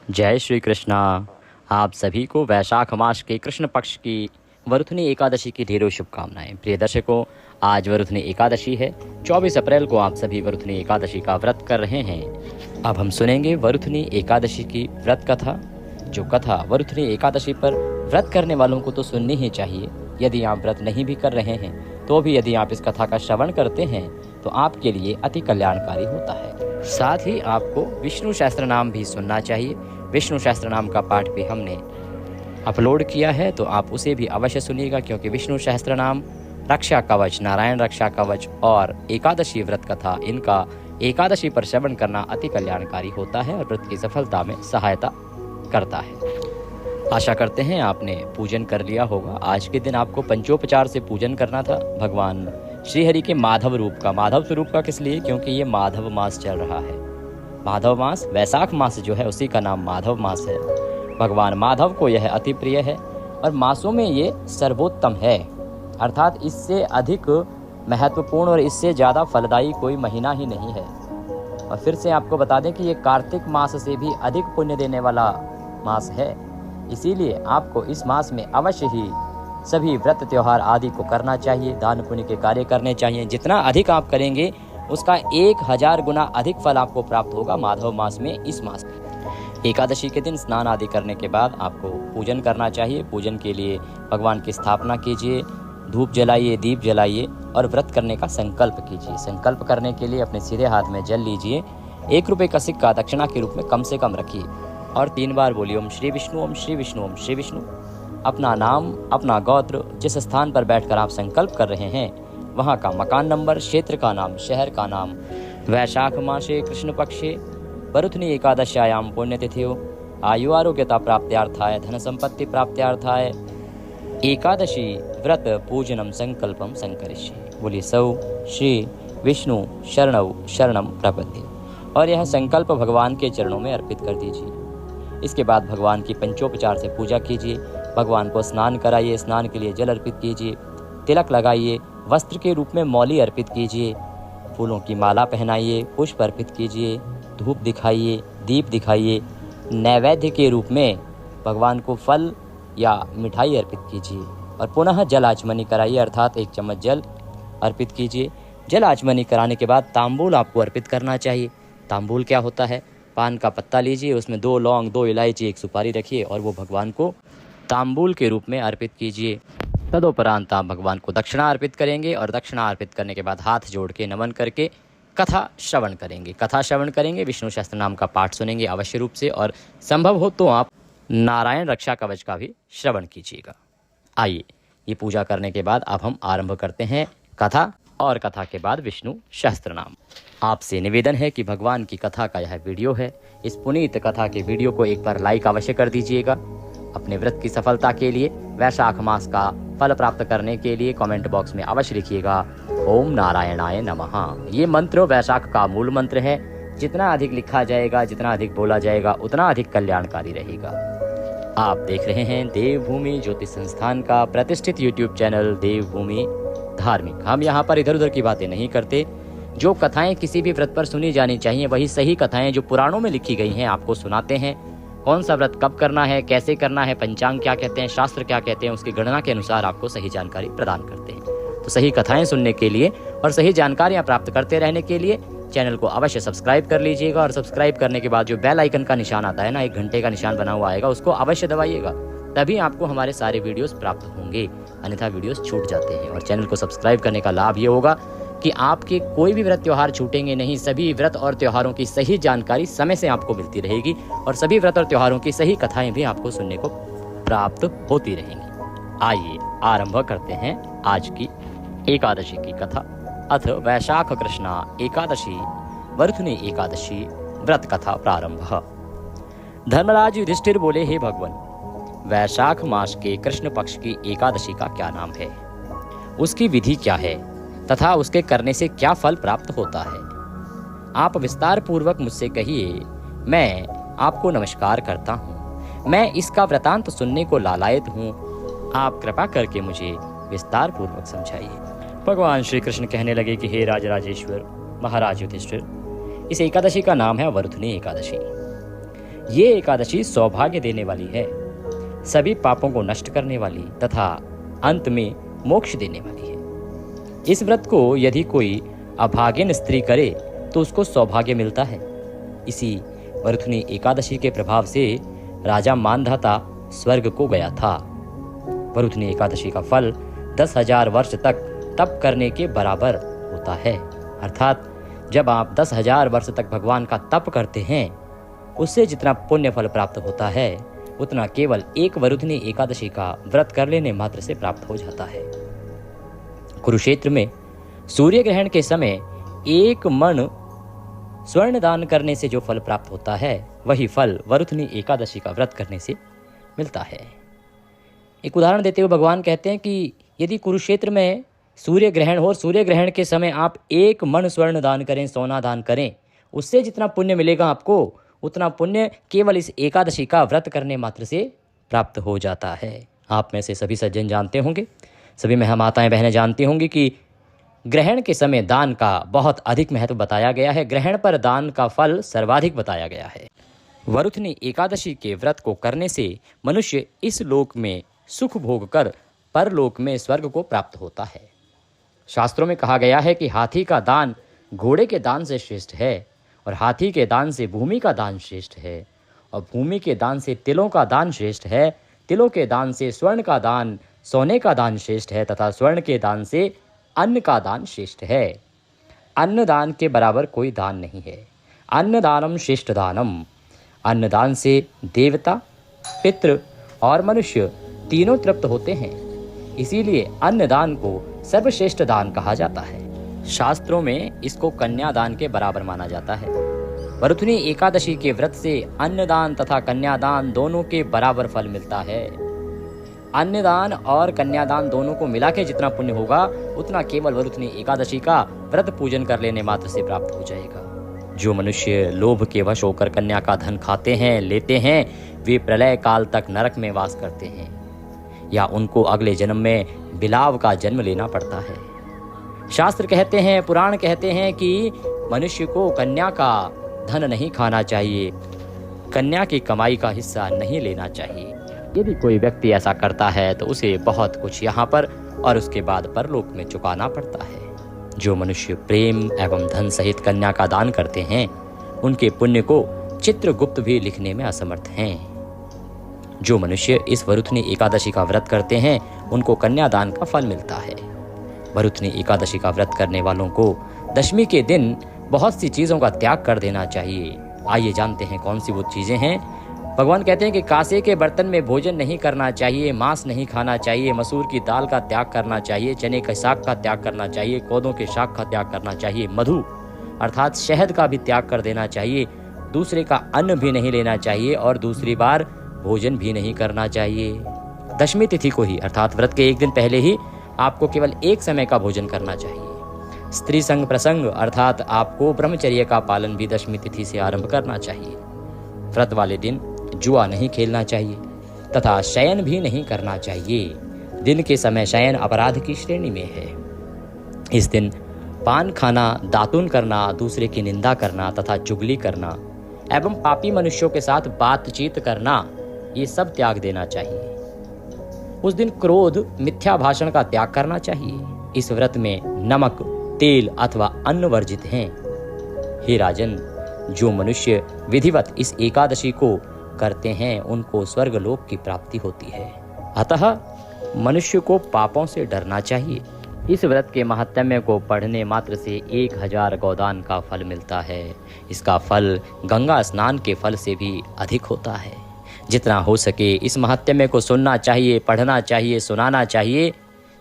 जय श्री कृष्णा। आप सभी को वैशाख मास के कृष्ण पक्ष की वरुथनी एकादशी की ढेरों शुभकामनाएं। प्रिय दर्शकों, आज वरुथनी एकादशी है। 24 अप्रैल को आप सभी वरुथनी एकादशी का व्रत कर रहे हैं। अब हम सुनेंगे वरुथनी एकादशी की व्रत कथा। जो कथा वरुथनी एकादशी पर व्रत करने वालों को तो सुननी ही चाहिए। यदि आप व्रत नहीं भी कर रहे हैं तो भी यदि आप इस कथा का श्रवण करते हैं तो आपके लिए अति कल्याणकारी होता है। साथ ही आपको विष्णु सहस्त्र नाम भी सुनना चाहिए। विष्णु सहस्त्र नाम का पाठ भी हमने अपलोड किया है, तो आप उसे भी अवश्य सुनिएगा, क्योंकि विष्णु सहस्त्र नाम, रक्षा कवच, नारायण रक्षा कवच और एकादशी व्रत कथा, इनका एकादशी पर श्रवण करना अति कल्याणकारी होता है और व्रत की सफलता में सहायता करता है। आशा करते हैं आपने पूजन कर लिया होगा। आज के दिन आपको पंचोपचार से पूजन करना था भगवान श्रीहरि के माधव रूप का। माधव स्वरूप का किस लिए? क्योंकि ये माधव मास चल रहा है। माधव मास, वैशाख मास जो है उसी का नाम माधव मास है। भगवान माधव को यह अति प्रिय है और मासों में ये सर्वोत्तम है, अर्थात इससे अधिक महत्वपूर्ण और इससे ज़्यादा फलदायी कोई महीना ही नहीं है। और फिर से आपको बता दें कि ये कार्तिक मास से भी अधिक पुण्य देने वाला मास है। इसीलिए आपको इस मास में अवश्य ही सभी व्रत त्योहार आदि को करना चाहिए, दान पुण्य के कार्य करने चाहिए। जितना अधिक आप करेंगे उसका 1000 गुना अधिक फल आपको प्राप्त होगा माधव मास में, इस मास में। एकादशी के दिन स्नान आदि करने के बाद आपको पूजन करना चाहिए। पूजन के लिए भगवान की स्थापना कीजिए, धूप जलाइए, दीप जलाइए और व्रत करने का संकल्प कीजिए। संकल्प करने के लिए अपने सीधे हाथ में जल लीजिए। 1 रुपये का सिक्का दक्षिणा के रूप में कम से कम रखिए और 3 बार बोलिए ओम श्री विष्णु, ओम श्री विष्णु, ओम श्री विष्णु। अपना नाम, अपना गोत्र, जिस स्थान पर बैठकर आप संकल्प कर रहे हैं वहाँ का मकान नंबर, क्षेत्र का नाम, शहर का नाम, वैशाख मासे कृष्ण पक्षे वरुथनी एकादश्यायाम पुण्यतिथियो आयु आरोग्यता प्राप्त्यार्थाय धन संपत्ति प्राप्त्यार्थाय एकादशी व्रत पूजनम संकल्पम संकरिष्ये। बोलिए सौ श्री विष्णु शरणौ शरणम प्रपद्ये। और यह संकल्प भगवान के चरणों में अर्पित कर दीजिए। इसके बाद भगवान की पंचोपचार से पूजा कीजिए। भगवान को स्नान कराइए, स्नान के लिए जल अर्पित कीजिए, तिलक लगाइए, वस्त्र के रूप में मौली अर्पित कीजिए, फूलों की माला पहनाइए, पुष्प अर्पित कीजिए, धूप दिखाइए, दीप दिखाइए। नैवेद्य के रूप में भगवान को फल या मिठाई अर्पित कीजिए और पुनः जल आचमनी कराइए, अर्थात 1 चम्मच जल अर्पित कीजिए। जल आचमनी कराने के बाद तांबूल आपको अर्पित करना चाहिए। तांबूल क्या होता है? पान का पत्ता लीजिए, उसमें 2 लौंग, 2 इलायची, 1 सुपारी रखिए और वो भगवान को तांबूल के रूप में अर्पित कीजिए। तदोपरांत आप भगवान को दक्षिणा अर्पित करेंगे और दक्षिणा अर्पित करने के बाद हाथ जोड़ के नमन करके कथा श्रवण करेंगे। कथा श्रवण करेंगे, विष्णु सहस्त्र नाम का पाठ सुनेंगे अवश्य रूप से, और संभव हो तो आप नारायण रक्षा कवच का भी श्रवण कीजिएगा। आइए, ये पूजा करने के बाद अब हम आरंभ करते हैं कथा, और कथा के बाद विष्णु सहस्त्र नाम। आपसे निवेदन है कि भगवान की कथा का यह वीडियो है, इस पुनीत कथा के वीडियो को एक बार लाइक अवश्य कर दीजिएगा। अपने व्रत की सफलता के लिए, वैशाख मास का फल प्राप्त करने के लिए कमेंट बॉक्स में अवश्य लिखिएगा ओम नारायणाय नमः। ये मंत्र वैशाख का मूल मंत्र है। जितना अधिक लिखा जाएगा, जितना अधिक बोला जाएगा, उतना अधिक कल्याणकारी रहेगा। आप देख रहे हैं देवभूमि ज्योतिष संस्थान का प्रतिष्ठित यूट्यूब चैनल देवभूमि धार्मिक। हम यहाँ पर इधर उधर की बातें नहीं करते। जो कथाएं किसी भी व्रत पर सुनी जानी चाहिए, वही सही कथाएं जो पुराणों में लिखी गई हैं आपको सुनाते हैं। कौन सा व्रत कब करना है, कैसे करना है, पंचांग क्या कहते हैं, शास्त्र क्या कहते हैं, उसकी गणना के अनुसार आपको सही जानकारी प्रदान करते हैं। तो सही कथाएं सुनने के लिए और सही जानकारियां प्राप्त करते रहने के लिए चैनल को अवश्य सब्सक्राइब कर लीजिएगा। और सब्सक्राइब करने के बाद जो बेल आइकन का निशान आता है ना, 1 घंटे का निशान बना हुआ आएगा, उसको अवश्य दबाइएगा, तभी आपको हमारे सारे वीडियोस प्राप्त होंगे, अन्यथा वीडियोस छूट जाते हैं। और चैनल को सब्सक्राइब करने का लाभ ये होगा कि आपके कोई भी व्रत त्योहार छूटेंगे नहीं। सभी व्रत और त्योहारों की सही जानकारी समय से आपको मिलती रहेगी और सभी व्रत और त्योहारों की सही कथाएं भी आपको सुनने को प्राप्त होती रहेंगी। आइए आरंभ करते हैं आज की एकादशी की कथा। अथ वैशाख कृष्णा एकादशी वरुथनी एकादशी व्रत कथा प्रारंभ। धर्मराज युधिष्ठिर बोले, हे भगवान, वैशाख मास के कृष्ण पक्ष की एकादशी का क्या नाम है, उसकी विधि क्या है तथा उसके करने से क्या फल प्राप्त होता है? आप विस्तार पूर्वक मुझसे कहिए। मैं आपको नमस्कार करता हूँ। मैं इसका वृतांत सुनने को लालायित हूँ। आप कृपा करके मुझे विस्तार पूर्वक समझाइए। भगवान श्री कृष्ण कहने लगे कि हे राजराजेश्वर महाराज युधिष्ठिर, इस एकादशी का नाम है वरुथनी एकादशी। ये एकादशी सौभाग्य देने वाली है, सभी पापों को नष्ट करने वाली तथा अंत में मोक्ष देने वाली है। इस व्रत को यदि कोई अभागिन स्त्री करे तो उसको सौभाग्य मिलता है। इसी वरुथनी एकादशी के प्रभाव से राजा मानधाता स्वर्ग को गया था। वरुथनी एकादशी का फल 10,000 वर्ष तक तप करने के बराबर होता है। अर्थात जब आप 10,000 वर्ष तक भगवान का तप करते हैं, उससे जितना पुण्य फल प्राप्त होता है उतना केवल एक वरुथनी एकादशी का व्रत कर लेने मात्र से प्राप्त हो जाता है। कुरुक्षेत्र में सूर्य ग्रहण के समय एक मन स्वर्ण दान करने से जो फल प्राप्त होता है, वही फल वरुथनी एकादशी का व्रत करने से मिलता है। एक उदाहरण देते हुए भगवान कहते हैं कि यदि कुरुक्षेत्र में सूर्य ग्रहण हो और सूर्य ग्रहण के समय आप एक मन स्वर्ण दान करें, सोना दान करें, उससे जितना पुण्य मिलेगा आपको उतना पुण्य केवल इस एकादशी का व्रत करने मात्र से प्राप्त हो जाता है। आप में से सभी सज्जन जानते होंगे, सभी माताएं बहनें जानती होंगी कि ग्रहण के समय दान का बहुत अधिक महत्व बताया गया है। ग्रहण पर दान का फल सर्वाधिक बताया गया है। वरुथनी एकादशी के व्रत को करने से मनुष्य इस लोक में सुख भोग कर परलोक में स्वर्ग को प्राप्त होता है। शास्त्रों में कहा गया है कि हाथी का दान घोड़े के दान से श्रेष्ठ है और हाथी के दान से भूमि का दान श्रेष्ठ है और भूमि के दान से तिलों का दान श्रेष्ठ है, तिलों के दान से स्वर्ण का दान, सोने का दान श्रेष्ठ है तथा स्वर्ण के दान से अन्न का दान श्रेष्ठ है। अन्न दान के बराबर कोई दान नहीं है। अन्न दानम श्रेष्ठ दानम। अन्न दान से देवता, पितृ और मनुष्य तीनों तृप्त होते हैं। इसीलिए अन्न दान को सर्वश्रेष्ठ दान कहा जाता है। शास्त्रों में इसको कन्यादान के बराबर माना जाता है। वरुथनी एकादशी के व्रत से अन्नदान तथा कन्यादान दोनों के बराबर फल मिलता है। अन्नदान और कन्यादान दोनों को मिला के जितना पुण्य होगा उतना केवल वरुथनी एकादशी का व्रत पूजन कर लेने मात्र से प्राप्त हो जाएगा। जो मनुष्य लोभ के वश होकर कन्या का धन खाते हैं, लेते हैं, वे प्रलय काल तक नरक में वास करते हैं या उनको अगले जन्म में बिलाव का जन्म लेना पड़ता है। शास्त्र कहते हैं, पुराण कहते हैं कि मनुष्य को कन्या का धन नहीं खाना चाहिए, कन्या की कमाई का हिस्सा नहीं लेना चाहिए। यदि कोई व्यक्ति ऐसा करता है तो उसे बहुत कुछ यहाँ पर और उसके बाद परलोक में चुकाना पड़ता है। जो मनुष्य प्रेम एवं धन सहित कन्या का दान करते हैं, उनके पुण्य को चित्रगुप्त भी लिखने में असमर्थ हैं। जो मनुष्य इस वरुथनी एकादशी का व्रत करते हैं, उनको कन्यादान का फल मिलता है। वरुथनी एकादशी का व्रत करने वालों को दशमी के दिन बहुत सी चीज़ों का त्याग कर देना चाहिए। आइए जानते हैं कौन सी वो चीज़ें हैं। भगवान कहते हैं कि कांसे के बर्तन में भोजन नहीं करना चाहिए, मांस नहीं खाना चाहिए, मसूर की दाल का त्याग करना चाहिए, चने के साग का त्याग करना चाहिए, कोदों के साग का त्याग करना चाहिए, मधु अर्थात शहद का भी त्याग कर देना चाहिए, दूसरे का अन्न भी नहीं लेना चाहिए और दूसरी बार भोजन भी नहीं करना चाहिए। दशमी तिथि को ही अर्थात व्रत के एक दिन पहले ही आपको केवल एक समय का भोजन करना चाहिए। स्त्री संग प्रसंग अर्थात आपको ब्रह्मचर्य का पालन भी दशमी तिथि से आरंभ करना चाहिए। व्रत वाले दिन जुआ नहीं खेलना चाहिए तथा शयन भी नहीं करना चाहिए। दिन के समय शयन अपराध की श्रेणी में है। इस दिन पान खाना, दातून करना, दूसरे की निंदा करना तथा चुगली करना एवं पापी मनुष्यों के साथ बातचीत करना, ये सब त्याग देना चाहिए। उस दिन क्रोध, मिथ्या भाषण का त्याग करना चाहिए। इस व्रत में नमक, तेल अथवा अन्न वर्जित हैं। हे राजन, जो मनुष्य विधिवत इस एकादशी को करते हैं उनको स्वर्गलोक की प्राप्ति होती है। अतः मनुष्य को पापों से डरना चाहिए। इस व्रत के महात्म्य को पढ़ने मात्र से 1000 गोदान का फल मिलता है। इसका फल गंगा स्नान के फल से भी अधिक होता है। जितना हो सके इस महात्म्य को सुनना चाहिए, पढ़ना चाहिए, सुनाना चाहिए।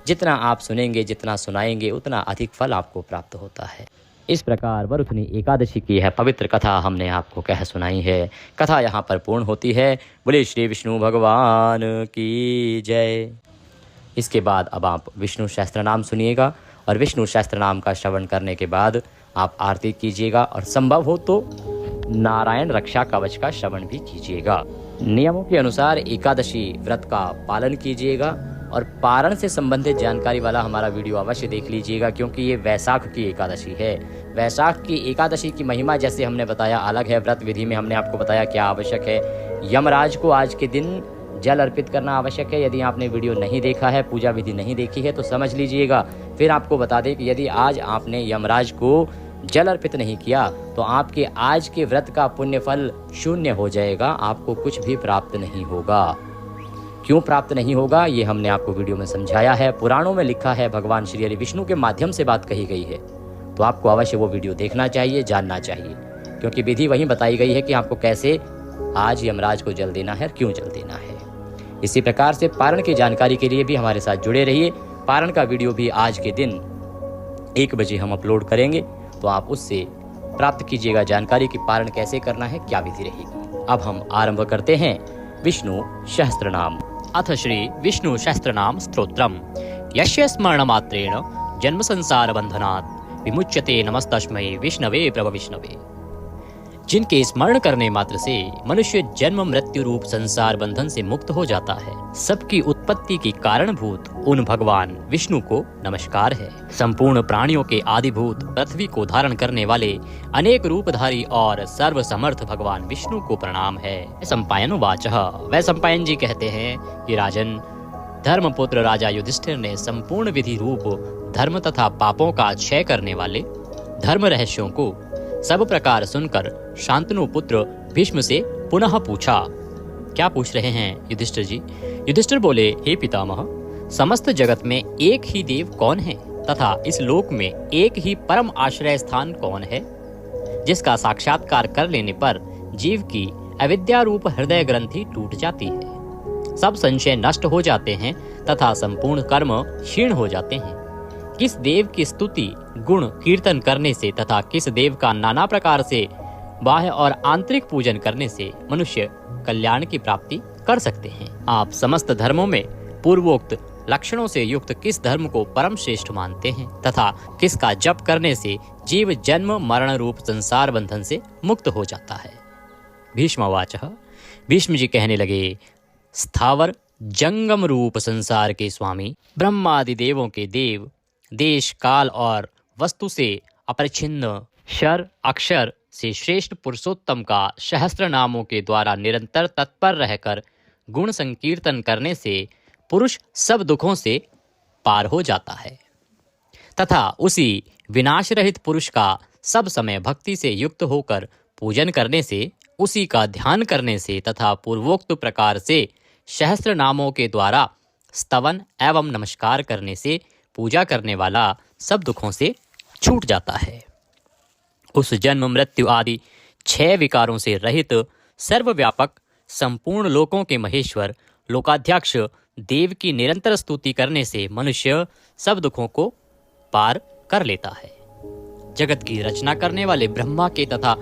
जितना आप सुनेंगे, जितना सुनाएंगे, उतना अधिक फल आपको प्राप्त होता है। इस प्रकार वरुथनी एकादशी की है पवित्र कथा हमने आपको कह सुनाई है। कथा यहाँ पर पूर्ण होती है। बोले श्री विष्णु भगवान की जय। इसके बाद अब आप विष्णु सहस्त्र नाम सुनिएगा और विष्णु सहस्त्र नाम का श्रवण करने के बाद आप आरती कीजिएगा और संभव हो तो नारायण रक्षा कवच का श्रवण भी कीजिएगा। नियमों के अनुसार एकादशी व्रत का पालन कीजिएगा। और पारण से संबंधित जानकारी वाला हमारा वीडियो अवश्य देख लीजिएगा, क्योंकि ये वैशाख की एकादशी है। वैशाख की एकादशी की महिमा जैसे हमने बताया अलग है, व्रत विधि में हमने आपको बताया क्या आवश्यक है। यमराज को आज के दिन जल अर्पित करना आवश्यक है। यदि आपने वीडियो नहीं देखा है, पूजा विधि नहीं देखी है तो समझ लीजिएगा। फिर आपको बता दें कि यदि आज आपने यमराज को जल अर्पित नहीं किया तो आपके आज के व्रत का पुण्य फल शून्य हो जाएगा, आपको कुछ भी प्राप्त नहीं होगा। क्यों प्राप्त नहीं होगा ये हमने आपको वीडियो में समझाया है, पुराणों में लिखा है, भगवान श्री हरि विष्णु के माध्यम से बात कही गई है। तो आपको अवश्य वो वीडियो देखना चाहिए, जानना चाहिए, क्योंकि विधि वहीं बताई गई है कि आपको कैसे आज यमराज को जल देना है, क्यों जल देना है। इसी प्रकार से पारण की जानकारी के लिए भी हमारे साथ जुड़े रहिए। पारण का वीडियो भी आज के दिन 1 बजे हम अपलोड करेंगे, तो आप उससे प्राप्त कीजिएगा जानकारी कि पारण कैसे करना है, क्या विधि रहेगी। अब हम आरंभ करते हैं विष्णु सहस्त्रनाम। अथ श्री विष्णु सहस्त्रनाम स्तोत्रम। यस्य स्मरणमात्रेण जन्म संसार बंधनात् विमुच्यते नमस्तस्मै विष्णवे प्रभ विष्णवे। जिनके स्मरण करने मात्र से मनुष्य जन्म मृत्यु रूप संसार बंधन से मुक्त हो जाता है, सबकी उत्पत्ति की कारणभूत उन भगवान विष्णु को नमस्कार है। संपूर्ण प्राणियों के आदिभूत पृथ्वी को धारण करने वाले अनेक रूपधारी और सर्वसमर्थ भगवान विष्णु को प्रणाम है। सम्पायनुवाचः। वह सम्पायन जी कहते हैं कि राजन, धर्मपुत्र राजा युधिष्ठिर ने संपूर्ण विधि रूप धर्म तथा पापों का क्षय करने वाले धर्म रहस्यों को सब प्रकार सुनकर शांतनु पुत्र भीष्म से पुनः पूछा। क्या पूछ रहे हैं युधिष्ठिर जी? युधिष्ठिर बोले, हे पितामह, समस्त जगत में एक ही देव कौन है तथा इस लोक में एक ही परम आश्रय स्थान कौन है, जिसका साक्षात्कार कर लेने पर जीव की अविद्या रूप हृदय ग्रंथि टूट जाती है, सब संशय नष्ट हो जाते हैं तथा संपूर्ण कर्म क्षीण हो जाते हैं। किस देव की स्तुति गुण कीर्तन करने से तथा किस देव का नाना प्रकार से बाह्य और आंतरिक पूजन करने से मनुष्य कल्याण की प्राप्ति कर सकते हैं। आप समस्त धर्मों में पूर्वोक्त लक्षणों से युक्त किस धर्म को परम श्रेष्ठ मानते हैं तथा किसका जप करने से जीव जन्म मरण रूप संसार बंधन से मुक्त हो जाता है। भीष्मवाचः। भीष्म जी कहने लगे, स्थावर जंगम रूप संसार के स्वामी ब्रह्मादि देवों के देव, देश काल और वस्तु से अपरिच्छिन्न क्षर अक्षर से श्रेष्ठ पुरुषोत्तम का सहस्त्र नामों के द्वारा निरंतर तत्पर रहकर गुण संकीर्तन करने से पुरुष सब दुखों से पार हो जाता है तथा उसी विनाश रहित पुरुष का सब समय भक्ति से युक्त होकर पूजन करने से, उसी का ध्यान करने से तथा पूर्वोक्त प्रकार से सहस्त्र नामों के द्वारा स्तवन एवं नमस्कार करने से पूजा करने वाला सब दुखों से छूट जाता है। उस जन्म मृत्यु आदि 6 विकारों से रहित सर्वव्यापक संपूर्ण लोकों के महेश्वर लोकाध्यक्ष देव की निरंतर स्तुति करने से मनुष्य सब दुखों को पार कर लेता है। जगत की रचना करने वाले ब्रह्मा के तथा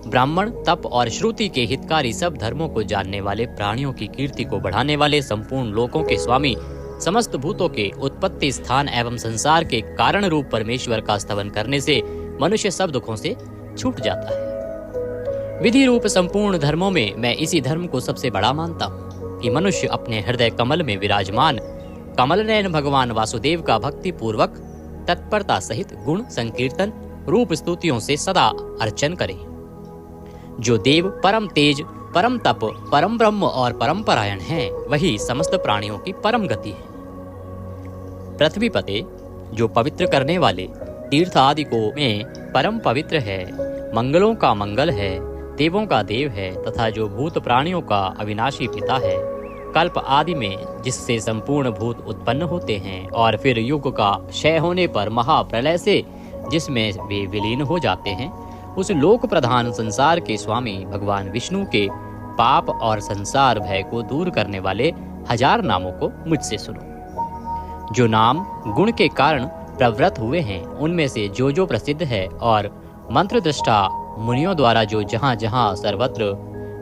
ब्राह्मण तप और श्रुति के हितकारी सब धर्मों को जानने वाले, प्राणियों की कीर्ति को बढ़ाने वाले, संपूर्ण लोकों के स्वामी, समस्त भूतों के उत्पत्ति स्थान एवं संसार के कारण रूप परमेश्वर का स्तवन करने से मनुष्य सब दुखों से छूट जाता है। विधि रूप संपूर्ण धर्मों में मैं इसी धर्म को सबसे बड़ा मानता हूँ कि मनुष्य अपने हृदय कमल में विराजमान कमल नयन भगवान वासुदेव का भक्ति पूर्वक तत्परता सहित गुण संकीर्तन रूप स्तुतियों से सदा अर्चन करे। जो देव परम तेज, परम तप, परम ब्रह्म और परम परायण है, वही समस्त प्राणियों की परम गति है। पृथ्वी पते जो पवित्र करने वाले तीर्थ आदि को में परम पवित्र है, मंगलों का मंगल है, देवों का देव है तथा जो भूत प्राणियों का अविनाशी पिता है, कल्प आदि में जिससे संपूर्ण भूत उत्पन्न होते हैं और फिर युग का क्षय होने पर महाप्रलय से जिसमें वे विलीन हो जाते हैं, उस लोक प्रधान संसार के स्वामी भगवान विष्णु के पाप और संसार भय को दूर करने वाले 1000 नामों को मुझसे सुनो। जो नाम गुण के कारण प्रवृत्त हुए हैं, उनमें से जो जो प्रसिद्ध है और मंत्र दृष्टा मुनियों द्वारा जो जहाँ जहाँ सर्वत्र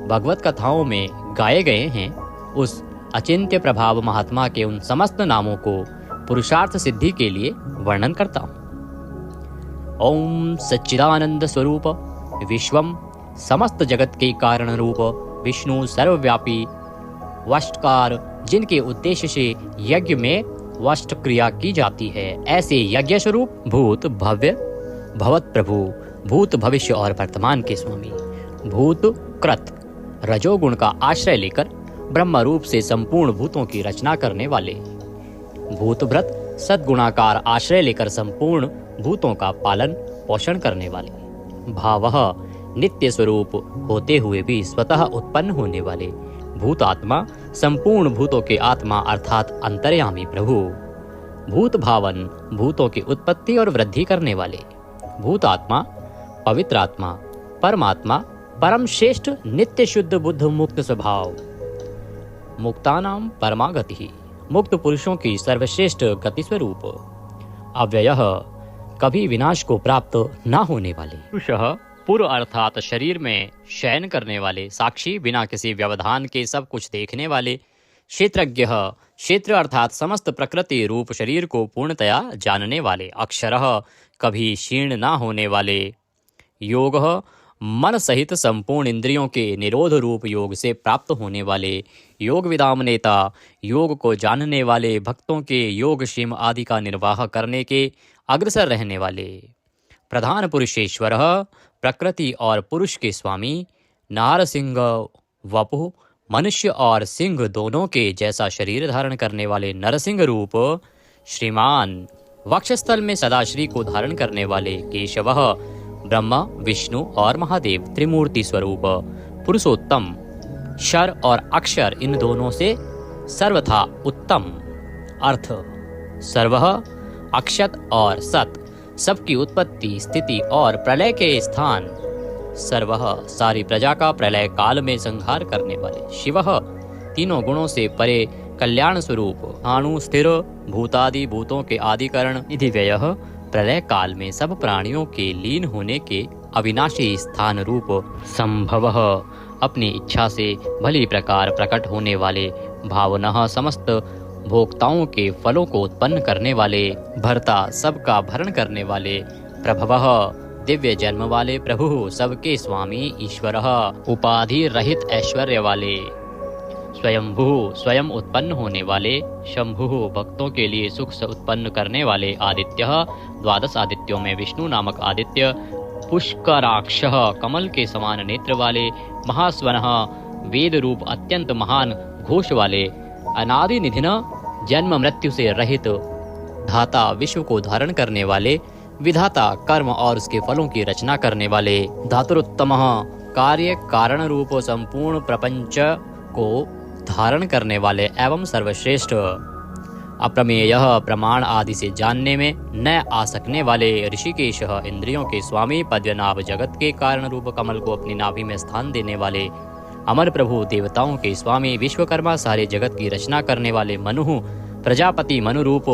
भगवत कथाओं में गाए गए हैं, उस अचिंत्य प्रभाव महात्मा के उन समस्त नामों को पुरुषार्थ सिद्धि के लिए वर्णन करता हूँ। ओम सच्चिदानंद स्वरूप विश्वम समस्त जगत के कारण रूप विष्णु सर्वव्यापी वष्टकार जिनके उद्देश्य से यज्ञ में वष्ट क्रिया की जाती है, ऐसे यज्ञ स्वरूप भूत भव्य भवत प्रभु, भूत भविष्य और वर्तमान के स्वामी, भूत कृत रजोगुण का आश्रय लेकर ब्रह्म रूप से संपूर्ण भूतों की रचना करने वाले, भूत व्रत सद्गुणाकार आश्रय लेकर संपूर्ण भूतों का पालन पोषण करने वाले, भावः नित्य स्वरूप होते हुए भी स्वतः उत्पन्न होने वाले, भूत आत्मा संपूर्ण भूतों के आत्मा अर्थात अंतर्यामी प्रभु, भूत भावन भूतों की उत्पत्ति और वृद्धि करने वाले, भूत आत्मा पवित्र आत्मा परमात्मा परम श्रेष्ठ नित्य शुद्ध बुद्ध मुक्त स्वभाव, मुक्तानाम परमागति मुक्त पुरुषों की सर्वश्रेष्ठ गति स्वरूप, अव्ययः कभी विनाश को प्राप्त न होने वाले, पुरुषः पूर्व अर्थात शरीर में शयन करने वाले, साक्षी बिना किसी व्यवधान के सब कुछ देखने वाले, क्षेत्रज्ञः क्षेत्र अर्थात समस्त प्रकृति रूप शरीर को पूर्णतया जानने वाले, अक्षरः कभी क्षीण न होने वाले, योगः मन सहित संपूर्ण इंद्रियों के निरोध रूप योग से प्राप्त होने वाले, योग विदाम नेता योग को जानने वाले, भक्तों के योग क्षेम आदि का निर्वाह करने के अग्रसर रहने वाले, प्रधान पुरुषेश्वरः प्रकृति और पुरुष के स्वामी, नारसिंह वपु मनुष्य और सिंह दोनों के जैसा शरीर धारण करने वाले नरसिंह रूप, श्रीमान वक्षस्थल में सदाश्री को धारण करने वाले, केशवः ब्रह्मा विष्णु और महादेव त्रिमूर्ति स्वरूप, पुरुषोत्तम क्षर और अक्षर इन दोनों से सर्वथा उत्तम, अर्थ सर्वः अक्षत और सत सबकी उत्पत्ति स्थिति और प्रलय के स्थान, सर्वः सारी प्रजा का प्रलय काल में संहार करने वाले, शिवः तीनों गुणों से परे कल्याण स्वरूप, अणु स्थिर भूतादि भूतों के आदिकरण, निधि व्ययः प्रलय काल में सब प्राणियों के लीन होने के अविनाशी स्थान रूप, संभवः अपनी इच्छा से भली प्रकार प्रकट होने वाले, भावनः समस्त भोक्ताओं के फलों को उत्पन्न करने वाले, भर्ता सबका भरण करने वाले, प्रभवः दिव्य जन्म वाले प्रभु सबके स्वामी, ईश्वरः उपाधि रहित ऐश्वर्य वाले, स्वयंभू स्वयं उत्पन्न होने वाले, शंभु भक्तों के लिए सुख से उत्पन्न करने वाले, आदित्यः द्वादश आदित्यों में विष्णु नामक आदित्य, पुष्कराक्षः कमल के समान नेत्र वाले, महास्वनः वेद रूप अत्यंत महान घोष वाले, अनादि निधिनः जन्म मृत्यु से रहित, धाता विश्व को धारण करने वाले, विधाता कर्म और उसके फलों की रचना करने वाले, धातुरुत्तमः कार्य कारण रूप संपूर्ण प्रपंच को धारण करने वाले एवं सर्वश्रेष्ठ, अप्रमेयः प्रमाण आदि से जानने में न आ सकने वाले, ऋषिकेशः इंद्रियों के स्वामी, पद्मनाभ जगत के कारण रूप कमल को अपनी नाभि में स्थान देने वाले, अमर प्रभु देवताओं के स्वामी, विश्वकर्मा सारे जगत की रचना करने वाले, मनु प्रजापति मनु रूप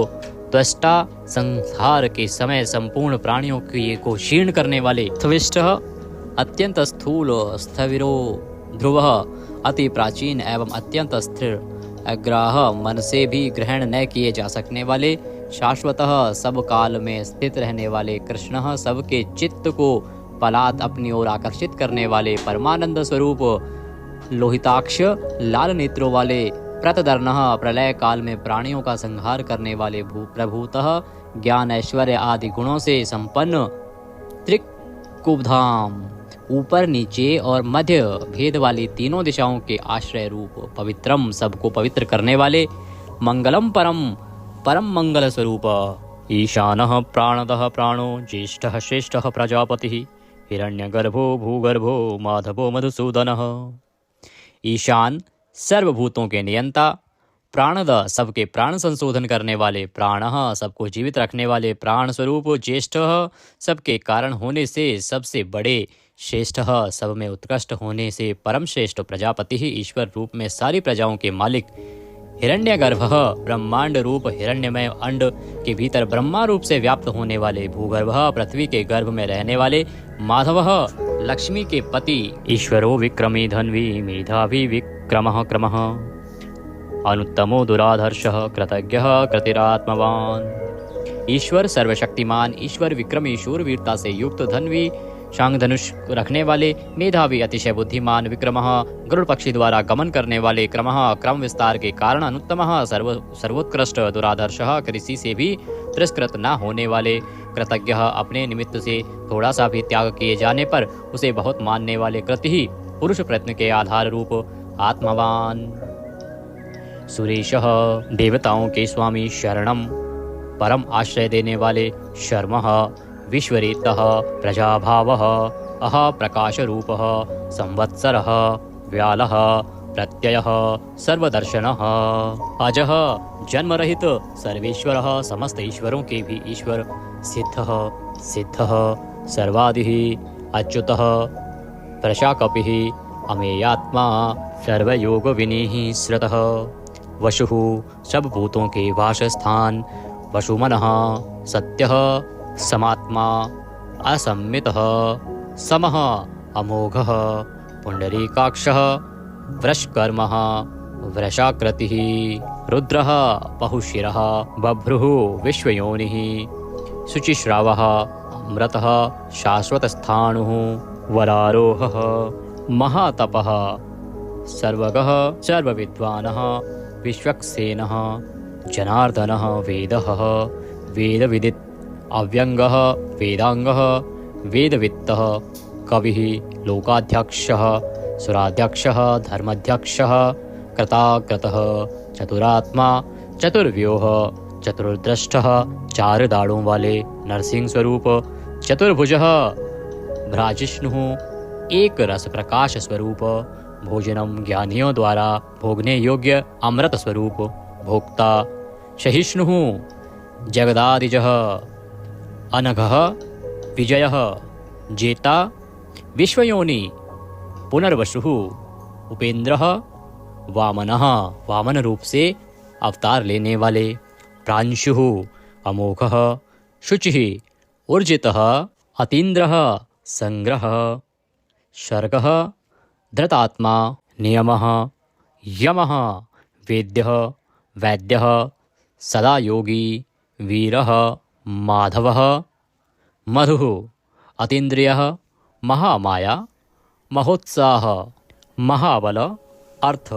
त्वष्टा, संहार के समय संपूर्ण प्राणियों को क्षीण करने वाले, त्विष्टः अत्यंत स्थूल, स्थविरो ध्रुवः अति प्राचीन एवं अत्यंत स्थिर, अग्राह मन से भी ग्रहण न किए जा सकने वाले, शाश्वतः सब काल में स्थित रहने वाले, कृष्णः सबके चित्त को पलात अपनी ओर आकर्षित करने वाले, परमानंद स्वरूप, लोहिताक्ष लाल नेत्रों वाले, प्रतदर्णः प्रलय काल में प्राणियों का संहार करने वाले, प्रभूतः ज्ञान ऐश्वर्य आदि गुणों से संपन्न, त्रिकुबधाम ऊपर नीचे और मध्य भेद वाली तीनों दिशाओं के आश्रय रूप, पवित्रम सबको पवित्र करने वाले, मंगलम परम परम मंगल स्वरूप, ईशानः प्राणदः प्राणो, ज्येष्ठः श्रेष्ठः प्रजापतिः, हिरण्यगर्भो भूगर्भो माधवो मधुसूदनः, ईशान सर्वभूतों के नियंता, प्राणद सबके प्राण संशोधन करने वाले, प्राणः सबको जीवित रखने वाले, प्राण स्वरूप, ज्येष्ठः सबके कारण होने से सबसे बड़े, श्रेष्ठः सब में उत्कृष्ट होने से परम श्रेष्ठ, प्रजापति ही ईश्वर रूप में सारी प्रजाओं के मालिक, हिरण्यगर्भः ब्रह्मांड रूप हिरण्यमय अंड के भीतर ब्रह्मा रूप से व्याप्त होने वाले, भूगर्भः पृथ्वी के गर्भ में रहने वाले, माधवः लक्ष्मी के पति, ईश्वरो विक्रमी धन्वी मेधावी विक्रमः क्रमः, अनुत्तमो दुराधर्षः कृतज्ञः कृतिरात्मवान, ईश्वर सर्वशक्तिमान, ईश्वर विक्रमी शूरवीरता से युक्त, धन्वी शांग धनुष रखने वाले मेधावी, अतिशय बुद्धिमान, विक्रमः गरुड़ पक्षी द्वारा गमन करने वाले, क्रमः क्रम विस्तार के कारण, अनुत्तमः सर्वोत्कृष्ट, दुरादर्शः किसी से भी तिरस्कृत न होने वाले, कृतज्ञ अपने निमित्त से थोड़ा सा भी त्याग किए जाने पर उसे बहुत मानने वाले, कृति ही पुरुष प्रयत्न के आधार रूप, आत्मवान, सुरेशः देवताओं के स्वामी, शरणम परम आश्रय देने वाले, शर्मः विश्वरेतः प्रजाभावः, अह प्रकाशरूपः, संवत्सरः व्यालः, प्रत्ययः सर्वदर्शनः, अजः जन्मरहित सर्वेश्वरः, समस्त ईश्वरों के भी ईश्वर, सिद्धः सिद्धः सर्वादिः, अच्युतः प्रशाकपिः, अमेयात्मा सर्वयोग विनीः श्रुतः, वशुः सब भूतों के वासस्थान, वसुमनः सत्यः समात्मा, असम्मितः समः अमोघः, पुंडरीकाक्षः वृषकर्मः वृषाकृतिः, रुद्रः बहुशिरः, बभ्रुः विश्वयोनिः, शुचिश्रावः अमृतः शाश्वतस्थाणुः, वरारोहः महातपः, सर्वगः सर्वविद्वानः, विश्वक्सेनः जनार्दनः, वेदः वेदविदित्, अव्यंगः वेदांगः, वेदवित्तः कविः, लोकाध्यक्षः सुराध्यक्षः, धर्माध्यक्षः कृताकृतः, चतुरात्मा चतुर्व्यूह, चतुर्दृष्टः चार दाढ़ों वाले, नरसिंह स्वरूप, चतुर्भुजः भ्राजिष्णुः, एक रस प्रकाश स्वरूप, भोजनम ज्ञानियों द्वारा भोगने योग्य अमृत स्वरूप, भोक्ता सहिष्णुः, जगदादिजः, अनघः विजयः, जेता विश्वयोनि, पुनर्वसुः, उपेंद्रः, वामनः वामन रूप से अवतार लेने वाले, प्रांशुः अमोघः, शुचिः ऊर्जितः, अतीन्द्रः संग्रह, शर्गः धृतात्मा, नियमः यमः, वेद्यः वैद्यः, सदा योगी, वीरः माधवः, मधुः अतीन्द्रियः, महामाया, महोत्साह, महाबल, अर्थ,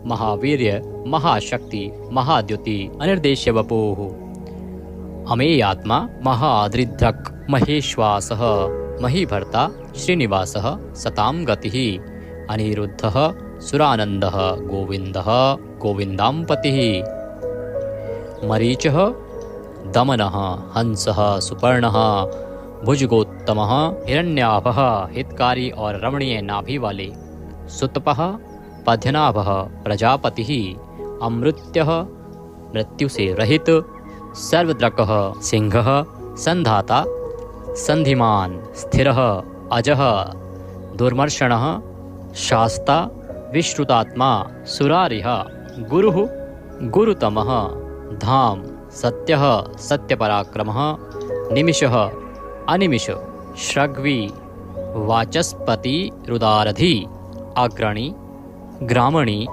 महावीर्य, महाशक्ति, महाद्युति, अनिर्देश्य वपुः, अमेयात्मा, महादृढक, महेश्वासः, महीभर्ता, श्रीनिवासः, सतां गतिः, अनिरुद्धः, सुरानन्दः, गोविन्दः, गोविन्दाम्पतिः, मरीचः, दमनः, हंसः, सुपर्णः, भुजगोत्तमः, हिरण्याभः, हितकारी और रमणीय नाभि वाले, सुतपः, पद्यनाभः, प्रजापतिः, अमृत्यः, मृत्यु से रहित, सर्वद्रकः, सिंहः, संधाता, संधिमान, स्थिरः, अजः, दुर्मर्षणः, शास्ता, विश्रुतात्मा, सुरारिः, गुरुः, गुरुतमः, धाम, सत्यः, सत्यपराक्रमः, निमिषः, अनिमिष, श्रग्वी, वाचस्पति, रुदारधि, अग्रणी, ग्रामणी,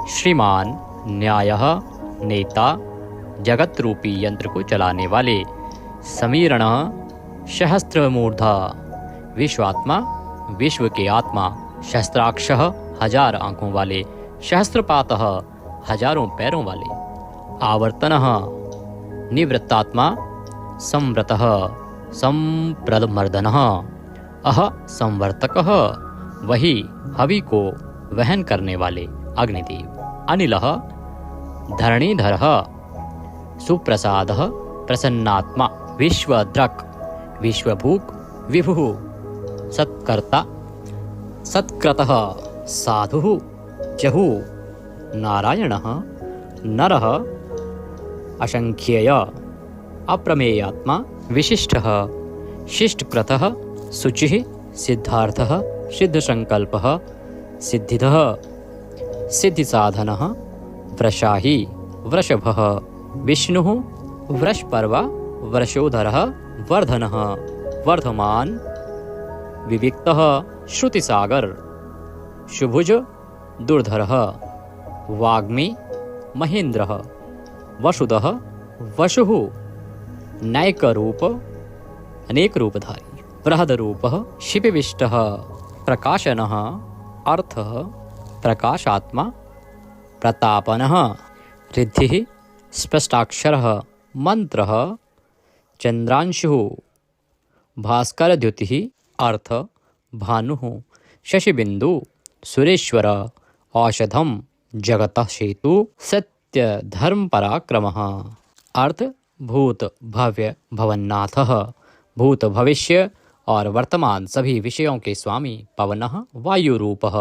श्रीमान, न्यायः, नेता, जगत रूपी यंत्र को चलाने वाले, समीरण, सहस्त्रमूर्धा, विश्वात्मा, विश्व के आत्मा, शस्त्राक्षः, हजार आंखों वाले, सहस्त्रपातः, हजारों पैरों वाले, आवर्तनः, निवृत्तात्मा, संवृतः, संप्रदमर्दनः, अह संवर्तकः, वही हवि को वहन करने वाले, अग्निदेव, अनिलः, धरणीधरः, सुप्रसादः, प्रसन्नात्मा, विश्वद्रक, विश्वभूक, विभुः, सत्कर्ता, सत्कृतः, साधुः, जहुः, नारायणः, नरः, असंख्येय, अप्रमेयात्मा, विशिष्टः, शिष्टकृतः, शुचिः, सिद्धार्थः, सिद्धसंकल्पः, सिद्धिदः, सिद्धिसाधनः, वृषाही, वृषभः, विष्णुः, वृषपर्वा, वृषोधरः, वर्धनः, वर्धमान, विविक्तः, श्रुतिसागर, शुभुज, दुर्धरः, वाग्मी, महेन्द्रः, वसुदः, वसुः, नैक रूप, अनेक रूपधारी, बृहदरूपः शिपिविष्टः प्रकाशनः अर्थः प्रकाशात्मा प्रतापनः रिद्धिः स्पष्टाक्षरः मंत्रः चंद्रांशुः भास्करद्युतिः अर्थ भानुः शशिबिंदु सुरेश्वर औषधम जगतः सेतु सत्य धर्म पराक्रमः अर्थ भूत भव्य भवन्नाथः भूत भविष्य और वर्तमान सभी विषयों के स्वामी पवनः वायु रूपः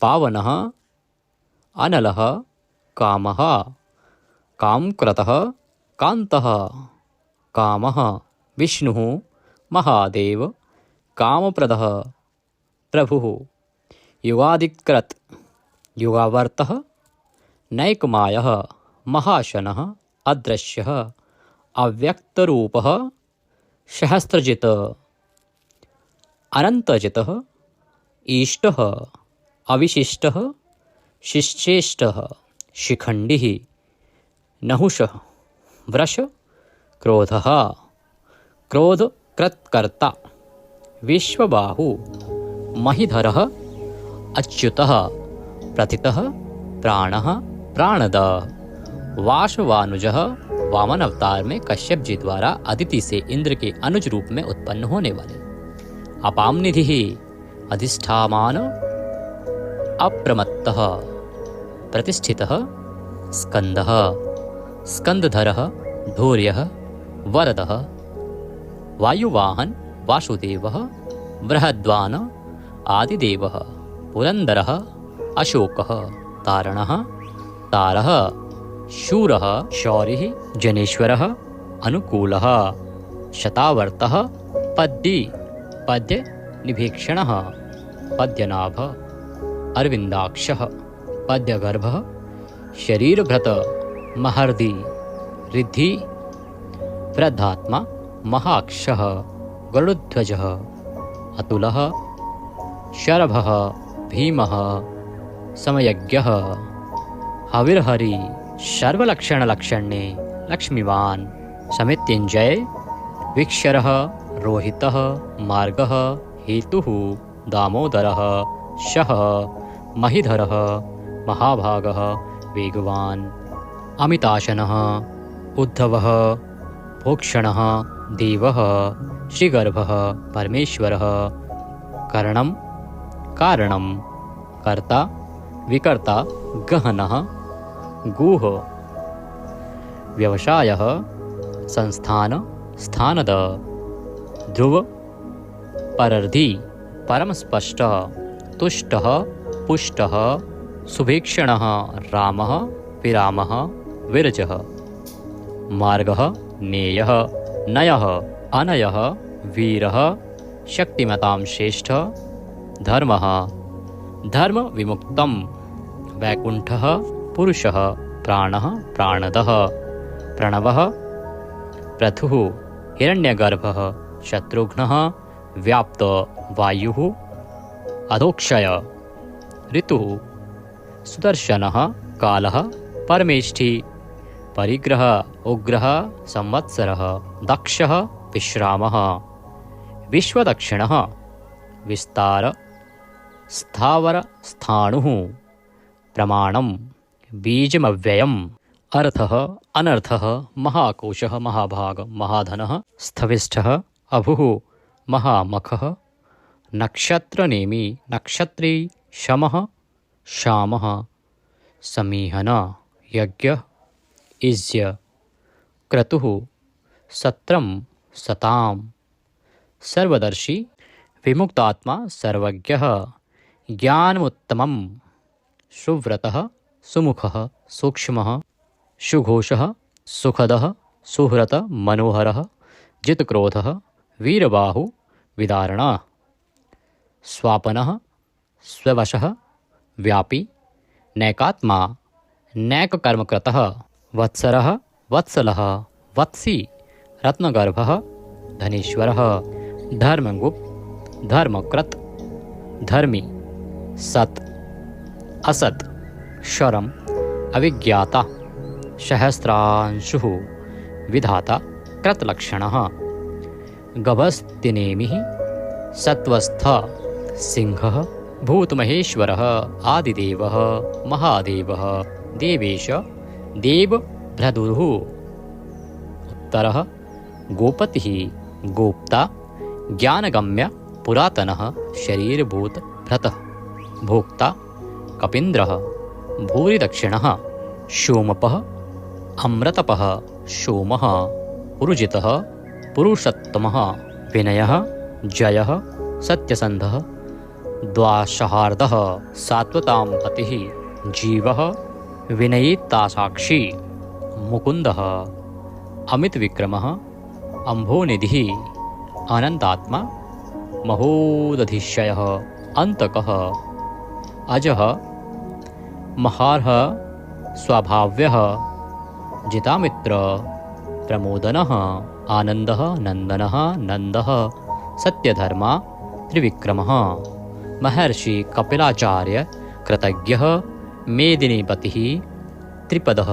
पावनः अनलः कामः कामकृतः कांतः कामः विष्णुः महादेव कामप्रदः प्रभुः युगादिकृत युगावर्तः नैकमायः महाशनः अदृश्यः अव्यक्तरूपः सहस्रजित् अनन्तजितः ईष्टः अविशिष्टः शिश्चेष्टः शिखण्डिः नहुषः वृष क्रोधः क्रोधकृत्कर्ता विश्वबाहु महीधरः अच्युतः प्रथितः प्राणः प्राणद वासवानुजः वामन अवतार में कश्यप जी द्वारा अदिति से इंद्र के अनुज रूप में उत्पन्न होने वाले अपाम निधि अधिष्ठामान अप्रमत्तः प्रतिष्ठितः स्कंदः स्कंदधरः धौर्यः वरदः वायुवाहन वासुदेवः बृहद्वान आदिदेवः पुरंदरः अशोकः तारणः तारः शूरः शौरिः जनेश्वरः अनुकूलः शतावर्तः पद्दी पद्य निभीक्षणः पद्यनाभ अरविंदाक्षः पद्यगर्भः शरीरभृत महर्दि रिद्धि वृद्धात्मा महाक्षः गरुड़ध्वजः अतुलः शरभः भीमः समयज्ञः हविर्हरि सर्वलक्षणलक्षणे लक्ष्मीवान् समित्युञ्जय विक्षरः रोहितः मार्गः हेतुः दामोदरः शः महीधरः महाभागः वेगवान् अमिताशनः उद्धवः भोक्षणः देवः श्रीगर्भः परमेश्वरः करणं कारणं कर्ता विकर्ता गहनः गुह व्यवसायः संस्थान स्थानद ध्रुव परर्धि परमस्पष्ट तुष्टः पुष्टः सुभीक्षणः रामः विरामः विरजः मार्गः नेयः नयः अनयः वीरः शक्तिमतां श्रेष्ठ धर्मः धर्म विमुक्तं वैकुंठः पुरुषः प्राणः प्राणदः प्रणवः पृथुः हिरण्यगर्भः शत्रुघ्नः व्याप्त वायुः अधोक्षय ऋतुः सुदर्शनः कालः परमेष्ठी परिग्रह उग्रः संवत्सरः दक्षः विश्रामः विश्वदक्षिणः विस्तार स्थावर स्थाणुः प्रमाणं बीजमव्ययम् अर्थः अनर्थः महाकोशः महाभाग महाधनः स्थविष्ठः अभुः महामखः नक्षत्रनेमी नक्षत्री शमः शामः समीहन यज्ञ इज्य क्रतुः सत्रम सताम सर्वदर्शी विमुक्तात्मा सर्वज्ञः ज्ञानमुत्तमं सुव्रतः सुमुखः सूक्ष्मः सुघोषः सुखदः सुहृत मनोहरः जितक्रोधः वीरबाहु विदारणः स्वापनः स्ववशः व्यापी नैकात्मा नैककर्मकृतः वत्सरः वत्सलः वत्सी रत्नगर्भः धनेश्वरः धर्मगुप्त धर्मकृत धर्मी सत असत शरम अविज्ञाता सहस्रांशुः विधाता कृतलक्षणः गभस्तिनेमिः सत्वस्थ सिंहः भूतमहेश्वरः आदिदेवः महादेवः देवेश देवभ्रदुः उत्तरः गोपतिः गोप्ता ज्ञानगम्य पुरातनः शरीरभूत भ्रतः भोक्ता कपीन्द्रः भूरिदक्षिणः सोमपः अमृतपः सोमः पुरुजितः पुरुषोत्तमः विनयः जयः सत्यसन्धः द्वाशहार्दः सात्वतां पतिः जीवः विनयितासाक्षी मुकुन्दः अमितविक्रमः अम्भोनिधिः अनन्तात्मा महोदधिशयः अन्तकः अजः महार्ह स्वभाव्यः जितामित्र प्रमोदनः आनन्दः नन्दनः नन्दः सत्यधर्मा त्रिविक्रमः महर्षि कपिलाचार्य कृतज्ञः मेदिनीपतिः त्रिपदः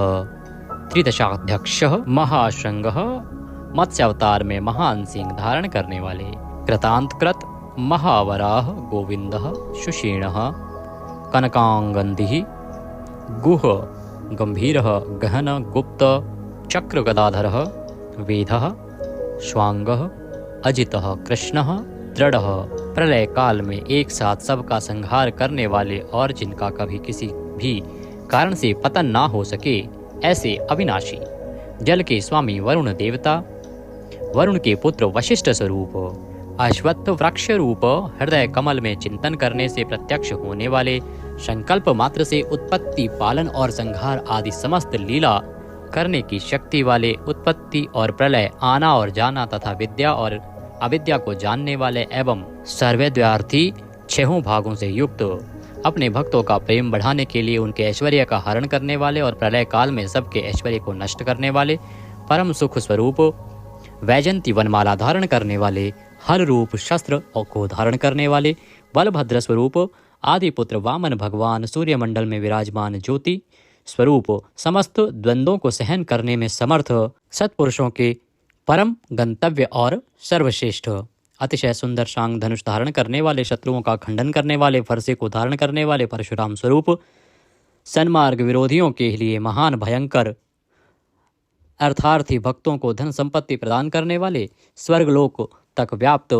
त्रिदशाध्यक्षः महाशृंगः मत्स्यावतार में महान सिंह धारण करने वाले कृतांतकृत महावराह गोविंदः सुषीणः कनकांगन्धिः गुह गंभीरः गहन गुप्त चक्र गदाधरः वेदः स्वांगः अजितः कृष्णः दृढ़ः प्रलय काल में एक साथ सबका संहार करने वाले और जिनका कभी किसी भी कारण से पतन ना हो सके ऐसे अविनाशी जल के स्वामी वरुण देवता वरुण के पुत्र वशिष्ठ स्वरूप अश्वत्थ वृक्ष रूप हृदय कमल में चिंतन करने से प्रत्यक्ष होने वाले संकल्प मात्र से उत्पत्ति पालन और संहार आदि समस्त लीला करने की शक्ति वाले उत्पत्ति और प्रलय आना और जाना तथा विद्या और अविद्या को जानने वाले एवं सर्वव्यार्थी छहों भागों से युक्त अपने भक्तों का प्रेम बढ़ाने के लिए उनके ऐश्वर्य का हरण करने वाले और प्रलय काल में सबके ऐश्वर्य को नष्ट करने वाले परम सुख स्वरूप वैजंती वनमाला धारण करने वाले हर रूप शस्त्र को धारण करने वाले बलभद्र स्वरूप आदि पुत्र वामन भगवान सूर्यमंडल में विराजमान ज्योति स्वरूप समस्त द्वंद्वों को सहन करने में समर्थ सत्पुरुषों के परम गंतव्य और सर्वश्रेष्ठ अतिशय सुंदर शांग धनुष धारण करने वाले शत्रुओं का खंडन करने वाले फरसे को धारण करने वाले परशुराम स्वरूप सन्मार्ग विरोधियों के लिए महान भयंकर अर्थार्थी भक्तों को धन संपत्ति प्रदान करने वाले स्वर्गलोक तक व्याप्त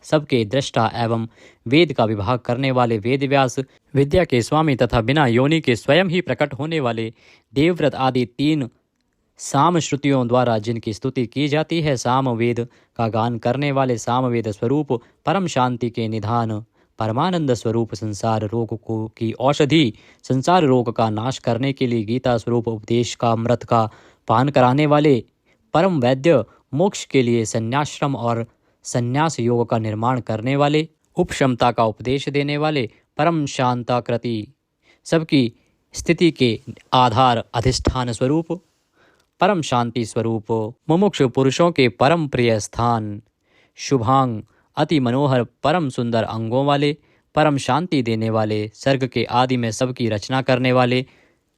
सबके दृष्टा एवं वेद का विभाग करने वाले वेद व्यास विद्या के स्वामी तथा बिना योनि के स्वयं ही प्रकट होने वाले देवव्रत आदि तीन साम श्रुतियों द्वारा जिनकी स्तुति की जाती है साम वेद का गान करने वाले सामवेद स्वरूप परम शांति के निधान परमानंद स्वरूप संसार रोग को की औषधि संसार रोग का नाश करने के लिए गीता स्वरूप उपदेश का अमृत का पान कराने वाले परम वैद्य मोक्ष के लिए संन्याश्रम और संन्यास योग का निर्माण करने वाले उपशमता का उपदेश देने वाले परम शांताकृति सबकी स्थिति के आधार अधिष्ठान स्वरूप परम शांति स्वरूप मुमुक्ष पुरुषों के परम प्रिय स्थान शुभांग अति मनोहर परम सुंदर अंगों वाले परम शांति देने वाले सर्ग के आदि में सबकी रचना करने वाले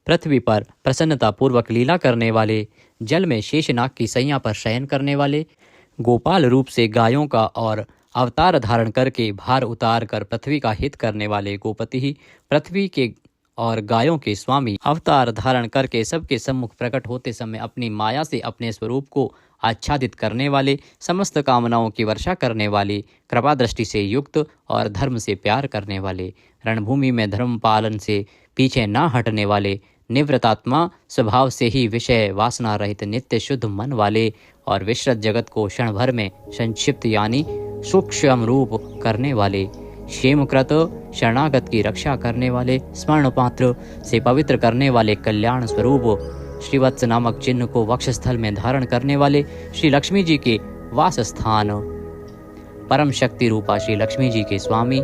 पृथ्वी पर प्रसन्नता पूर्वक लीला करने वाले जल में शेषनाग की सैया पर शयन करने वाले गोपाल रूप से गायों का और अवतार धारण करके भार उतार कर पृथ्वी का हित करने वाले गोपति ही पृथ्वी के और गायों के स्वामी अवतार धारण करके सबके सम्मुख प्रकट होते समय अपनी माया से अपने स्वरूप को आच्छादित करने वाले समस्त कामनाओं की वर्षा करने वाले कृपा दृष्टि से युक्त और धर्म से प्यार करने वाले रणभूमि में धर्म पालन से पीछे न हटने वाले निवृत्तात्मा स्वभाव से ही विषय वासना रहित नित्य शुद्ध मन वाले और विश्रत जगत को क्षण भर में संक्षिप्त यानी सूक्ष्म रूप करने वाले क्षेमकृत शरणागत की रक्षा करने वाले स्वर्ण पात्र से पवित्र करने वाले कल्याण स्वरूप श्रीवत्स नामक चिन्ह को वक्षस्थल में धारण करने वाले श्री लक्ष्मी जी के वास स्थान परम शक्ति रूपा श्री लक्ष्मी जी के स्वामी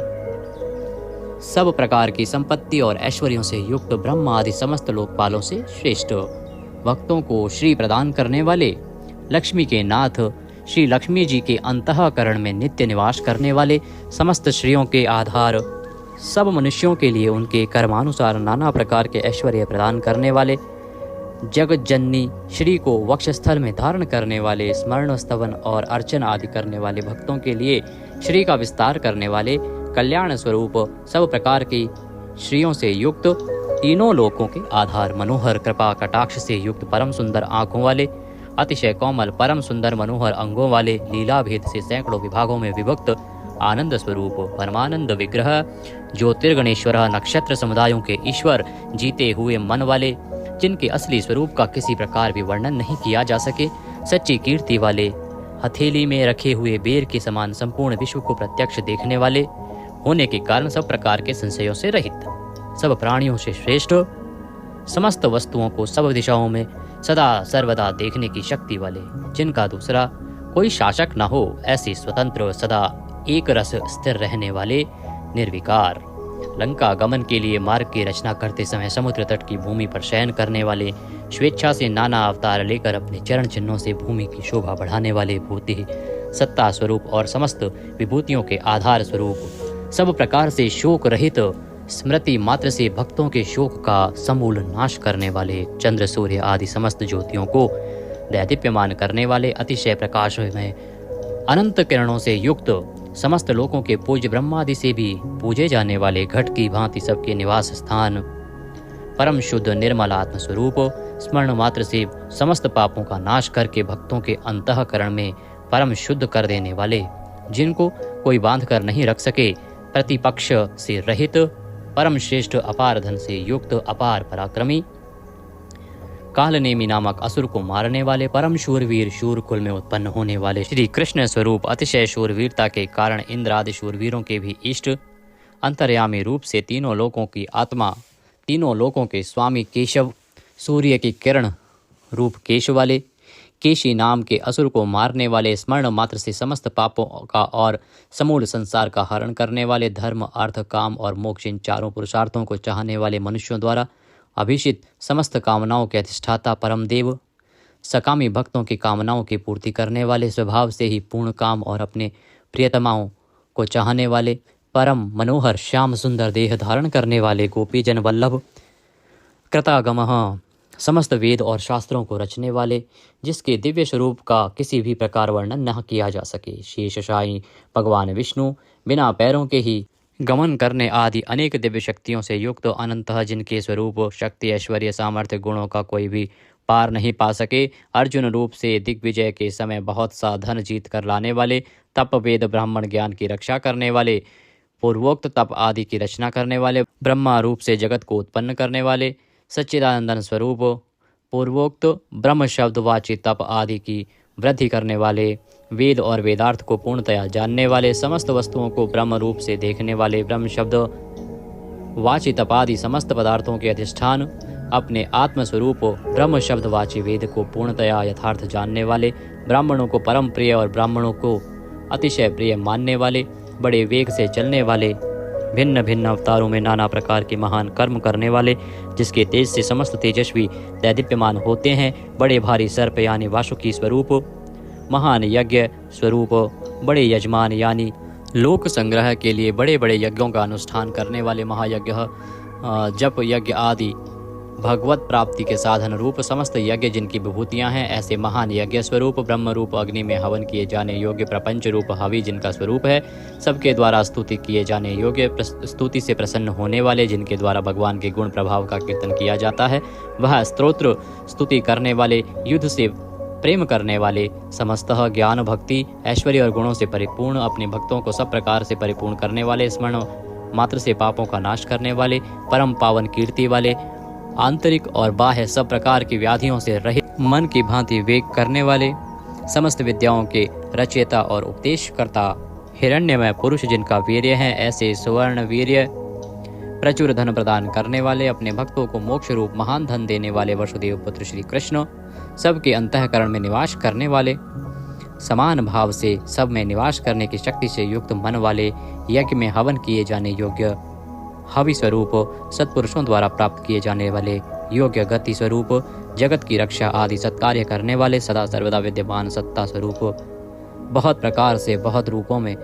सब प्रकार की संपत्ति और ऐश्वर्यों से युक्त ब्रह्मा आदि समस्त लोकपालों से श्रेष्ठ भक्तों को श्री प्रदान करने वाले लक्ष्मी के नाथ श्री लक्ष्मी जी के अंतःकरण में नित्य निवास करने वाले समस्त श्रियों के आधार सब मनुष्यों के लिए उनके कर्मानुसार नाना प्रकार के ऐश्वर्य प्रदान करने वाले जगत जननी श्री को वक्षस्थल में धारण करने वाले, स्मरण स्तवन और अर्चन आदि करने वाले भक्तों के लिए श्री का विस्तार करने वाले, कल्याण स्वरूप सब प्रकार की श्रियों से युक्त, तीनों लोकों के आधार, मनोहर कृपा कटाक्ष से युक्त, परम सुंदर आंखों वाले, अतिशय कोमल परम सुंदर मनोहर अंगों वाले, लीला भेद से सैकड़ों विभागों में विभक्त, आनंद स्वरूप परमानंद विग्रह, ज्योतिर्गणेश्वर, नक्षत्र समुदायों के ईश्वर, जीते हुए मन वाले, जिनके असली स्वरूप का किसी प्रकार भी वर्णन नहीं किया जा सके, सच्ची कीर्ति वाले, हथेली में रखे हुए बेर के समान संपूर्ण विश्व को प्रत्यक्ष देखने वाले होने के कारण सब प्रकार के संशयों से रहित, सब प्राणियों से श्रेष्ठ, समस्त वस्तुओं को सब दिशाओं में सदा सर्वदा देखने की शक्ति वाले, जिनका दूसरा कोई शासक न हो, ऐसे स्वतंत्र सदा एक रस स्थिर रहने वाले, निर्विकार, लंका गमन के लिए मार्ग की रचना करते समय समुद्र तट की भूमि पर शयन करने वाले, स्वेच्छा से नाना अवतार लेकर अपने चरण चिन्हों से भूमि की शोभा बढ़ाने वाले, भूति सत्ता स्वरूप और समस्त विभूतियों के आधार स्वरूप, सब प्रकार से शोक रहित, स्मृति मात्र से भक्तों के शोक का समूल नाश करने वाले, चंद्र सूर्य आदि समस्त ज्योतियों को दैदीप्यमान करने वाले, अतिशय प्रकाश में अनंत किरणों से युक्त, समस्त लोगों के पूज्य ब्रह्मादि से भी पूजे जाने वाले, घट की भांति सबके निवास स्थान, परम शुद्ध निर्मल आत्म स्वरूप, स्मरण मात्र से समस्त पापों का नाश करके भक्तों के अंतःकरण में परम शुद्ध कर देने वाले, जिनको कोई बांध कर नहीं रख सके, प्रतिपक्ष से रहित, परम श्रेष्ठ अपार धन से युक्त, अपार पराक्रमी, कालनेमी नामक असुर को मारने वाले, परम शूरवीर, शूर कुल में उत्पन्न होने वाले श्री कृष्ण स्वरूप, अतिशय शूरवीरता के कारण इंद्र आदि शूरवीरों के भी इष्ट, अंतर्यामी रूप से तीनों लोकों की आत्मा, तीनों लोकों के स्वामी केशव, सूर्य की किरण रूप केश वाले, केशी नाम के असुर को मारने वाले, स्मरण मात्र से समस्त पापों का और समूल संसार का हरण करने वाले, धर्म अर्थ काम और मोक्ष इन चारों पुरुषार्थों को चाहने वाले मनुष्यों द्वारा अभिषित, समस्त कामनाओं के अधिष्ठाता परम देव, सकामी भक्तों की कामनाओं की पूर्ति करने वाले, स्वभाव से ही पूर्ण काम और अपने प्रियतमाओं को चाहने वाले, परम मनोहर श्याम सुंदर देह धारण करने वाले, गोपी जन वल्लभ, कृतागमः, समस्त वेद और शास्त्रों को रचने वाले, जिसके दिव्य स्वरूप का किसी भी प्रकार वर्णन न किया जा सके, शेषशायी भगवान विष्णु, बिना पैरों के ही गमन करने आदि अनेक दिव्य शक्तियों से युक्त, अनंतः जिनके स्वरूप शक्ति ऐश्वर्य सामर्थ्य गुणों का कोई भी पार नहीं पा सके, अर्जुन रूप से दिग्विजय के समय बहुत सा धन जीत कर लाने वाले, तप वेद ब्राह्मण ज्ञान की रक्षा करने वाले, पूर्वोक्त तप आदि की रचना करने वाले, ब्रह्मा रूप से जगत को उत्पन्न करने वाले, सच्चिदानंदन स्वरूप, पूर्वोक्त ब्रह्म शब्दवाची तप आदि की वृद्धि करने वाले, वेद और वेदार्थ को पूर्णतया जानने वाले, समस्त वस्तुओं को ब्रह्म रूप से देखने वाले, ब्रह्म शब्द वाची तपादि समस्त पदार्थों के अधिष्ठान, अपने आत्मस्वरूप ब्रह्म शब्दवाची वेद को पूर्णतया यथार्थ जानने वाले, ब्राह्मणों को परम प्रिय और ब्राह्मणों को अतिशय प्रिय मानने वाले, बड़े वेग से चलने वाले, भिन्न भिन्न अवतारों में नाना प्रकार के महान कर्म करने वाले, जिसके तेज से समस्त तेजस्वी दैदीप्यमान होते हैं, बड़े भारी सर्प यानी वासुकी स्वरूप, महान यज्ञ स्वरूप, बड़े यजमान यानी लोक संग्रह के लिए बड़े बड़े यज्ञों का अनुष्ठान करने वाले, महायज्ञ जप यज्ञ आदि भगवत प्राप्ति के साधन रूप समस्त यज्ञ जिनकी विभूतियां हैं, ऐसे महान यज्ञ स्वरूप, ब्रह्म रूप अग्नि में हवन किए जाने योग्य प्रपंच रूप हवि जिनका स्वरूप है, सबके द्वारा स्तुति किए जाने योग्य, स्तुति से प्रसन्न होने वाले, जिनके द्वारा भगवान के गुण प्रभाव का कीर्तन किया जाता है, वह स्तोत्र स्तुति करने वाले, युद्ध से प्रेम करने वाले, समस्तः ज्ञान भक्ति ऐश्वर्य और गुणों से परिपूर्ण, अपने भक्तों को सब प्रकार से परिपूर्ण करने वाले, स्मरण मात्र से पापों का नाश करने वाले, परम पावन कीर्ति वाले, आंतरिक और बाह्य सब प्रकार की व्याधियों से रहित, मन की भांति वेग करने वाले, समस्त विद्याओं के रचयिता और उपदेशकर्ता, हिरण्यमय पुरुष जिनका वीर्य है, ऐसे सुवर्ण वीर्य प्रचुर धन प्रदान करने वाले, अपने भक्तों को मोक्ष रूप महान धन देने वाले वसुदेव पुत्र श्री कृष्ण, सबके अंतःकरण में निवास करने वाले, समान भाव से सब में निवास करने की शक्ति से युक्त मन वाले, यज्ञ में हवन किए जाने योग्य हवि स्वरूप, सत्पुरुषों द्वारा प्राप्त किए जाने वाले योग्य गति स्वरूप, जगत की रक्षा आदि सत्कार्य करने वाले, सदा सर्वदा विद्यमान सत्ता स्वरूप, बहुत प्रकार से बहुत रूपों में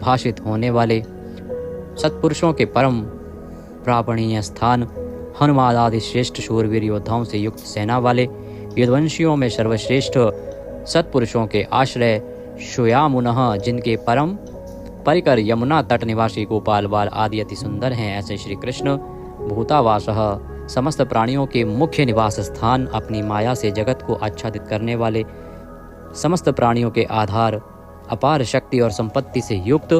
भाषित होने वाले, सत्पुरुषों के परम प्रापणीय स्थान, हनुमान आदि श्रेष्ठ शूरवीर योद्धाओं से युक्त सेना वाले, युद्धवंशियों में सर्वश्रेष्ठ सत्पुरुषों के आश्रय श्यामुनः, जिनके परम परिकर यमुना तट निवासी गोपाल बाल आदि अति सुंदर हैं, ऐसे श्री कृष्ण भूतावासः, समस्त प्राणियों के मुख्य निवास स्थान, अपनी माया से जगत को आच्छादित करने वाले, समस्त प्राणियों के आधार, अपार शक्ति और संपत्ति से युक्त,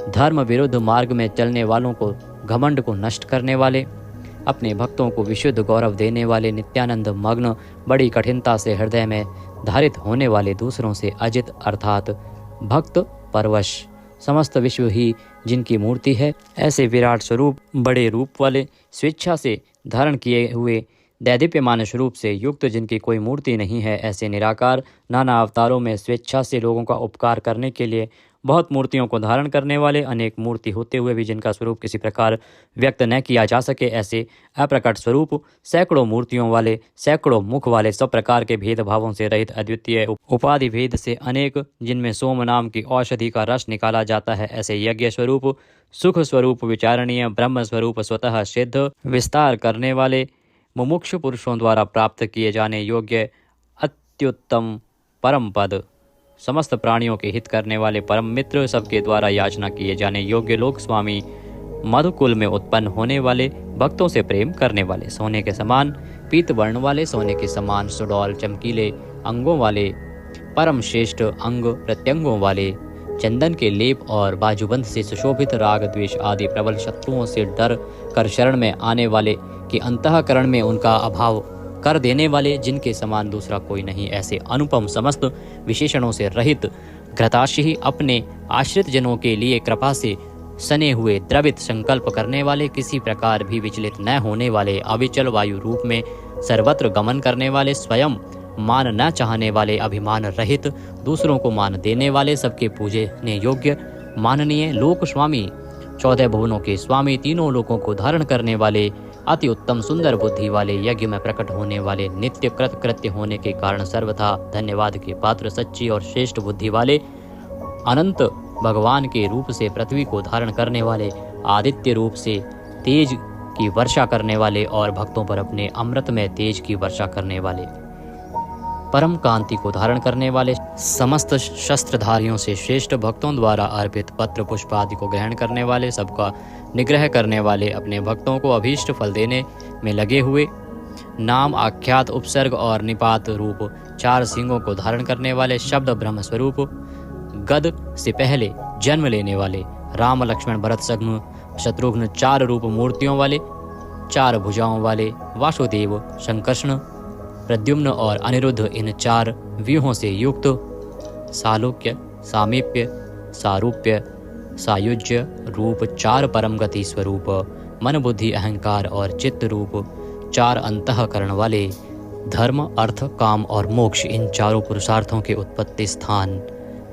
धर्म विरुद्ध मार्ग में चलने वालों को घमंड को नष्ट करने वाले, अपने भक्तों को विशुद्ध गौरव देने वाले, नित्यानंद मग्न, बड़ी कठिनता से हृदय में धारित होने वाले, दूसरों से अजित अर्थात भक्त परवश, समस्त विश्व ही जिनकी मूर्ति है, ऐसे विराट स्वरूप, बड़े रूप वाले, स्वेच्छा से धारण किए हुए, दैदीप्यमान स्वरूप से युक्त, जिनकी कोई मूर्ति नहीं है, ऐसे निराकार, नाना अवतारों में स्वेच्छा से लोगों का उपकार करने के लिए बहुत मूर्तियों को धारण करने वाले, अनेक मूर्ति होते हुए भी जिनका स्वरूप किसी प्रकार व्यक्त न किया जा सके, ऐसे अप्रकट स्वरूप, सैकड़ों मूर्तियों वाले, सैकड़ों मुख वाले, सब प्रकार के भेदभावों से रहित, अद्वितीय उपाधि भेद से अनेक, जिनमें सोम नाम की औषधि का रस निकाला जाता है, ऐसे यज्ञ स्वरूप, सुख स्वरूप, विचारणीय ब्रह्म स्वरूप, स्वतः सिद्ध, विस्तार करने वाले, मुमुक्षु पुरुषों द्वारा प्राप्त किए जाने योग्य अत्युत्तम परम पद, समस्त प्राणियों के हित करने वाले परम मित्र, सबके द्वारा याचना किए जाने योग्य लोक स्वामी, मधुकुल में उत्पन्न होने वाले, भक्तों से प्रेम करने वाले, सोने के समान पीत वर्ण वाले, सोने के समान सुडौल चमकीले अंगों वाले, परम श्रेष्ठ अंग प्रत्यंगों वाले, चंदन के लेप और बाजूबंद से सुशोभित, राग द्वेष आदि प्रबल शत्रुओं से डर कर शरण में आने वाले, कि अंतःकरण में उनका अभाव कर देने वाले, जिनके समान दूसरा कोई नहीं, ऐसे अनुपम समस्त विशेषणों से रहित, घृताशी, अपने आश्रित जनों के लिए कृपा से सने हुए, द्रवित संकल्प करने वाले, किसी प्रकार भी विचलित न होने वाले, अविचल वायु रूप में सर्वत्र गमन करने वाले, स्वयं मान न चाहने वाले, अभिमान रहित, दूसरों को मान देने वाले, सबके पूजने योग्य माननीय लोक स्वामी, 14 भुवनों के स्वामी, तीनों लोकों को धारण करने वाले, अति उत्तम सुंदर बुद्धि वाले, यज्ञ में प्रकट होने वाले, नित्य कृत कृत्य होने के कारण सर्वथा धन्यवाद के पात्र, सच्ची और श्रेष्ठ बुद्धि वाले, अनंत भगवान के रूप से पृथ्वी को धारण करने वाले, आदित्य रूप से तेज की वर्षा करने वाले और भक्तों पर अपने अमृत में तेज की वर्षा करने वाले, परम कांति को धारण करने वाले, समस्त शस्त्रधारियों से श्रेष्ठ, भक्तों द्वारा अर्पित पत्र पुष्प आदि को ग्रहण करने वाले, सबका निग्रह करने वाले, अपने भक्तों को अभीष्ट फल देने में लगे हुए, नाम आख्यात उपसर्ग और निपात रूप 4 सिंगों को धारण करने वाले, शब्द ब्रह्म स्वरूप, गद से पहले जन्म लेने वाले, राम लक्ष्मण भरत शत्रुघ्न 4 रूप मूर्तियों वाले, 4 भुजाओं वाले, वासुदेव संकर्षण प्रद्युम्न और अनिरुद्ध, इन 4 व्यूहों से युक्त, सालोक्य, सामीप्य, सारूप्य, सायुज्य रूप 4 परम गति स्वरूप, मन बुद्धि अहंकार और चित्त रूप 4 अंतःकरण वाले, धर्म अर्थ काम और मोक्ष, इन 4 पुरुषार्थों के उत्पत्ति स्थान,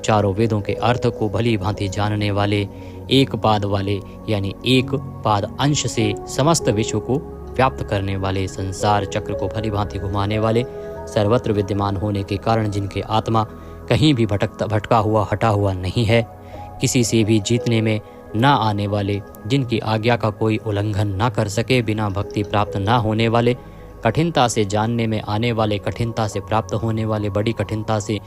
4 वेदों के अर्थ को भली भांति जानने वाले, एक पाद वाले, यानी एक पाद अंश से समस्त विश्व को व्याप्त करने वाले, संसार चक्र को भली भांति घुमाने वाले, सर्वत्र विद्यमान होने के कारण जिनके आत्मा कहीं भी भटका हुआ हटा हुआ नहीं है, किसी से भी जीतने में न आने वाले, जिनकी आज्ञा का कोई उल्लंघन न कर सके, बिना भक्ति प्राप्त न होने वाले, कठिनता से जानने में आने वाले, कठिनता से प्राप्त होने वाले, बड़ी कठिनता से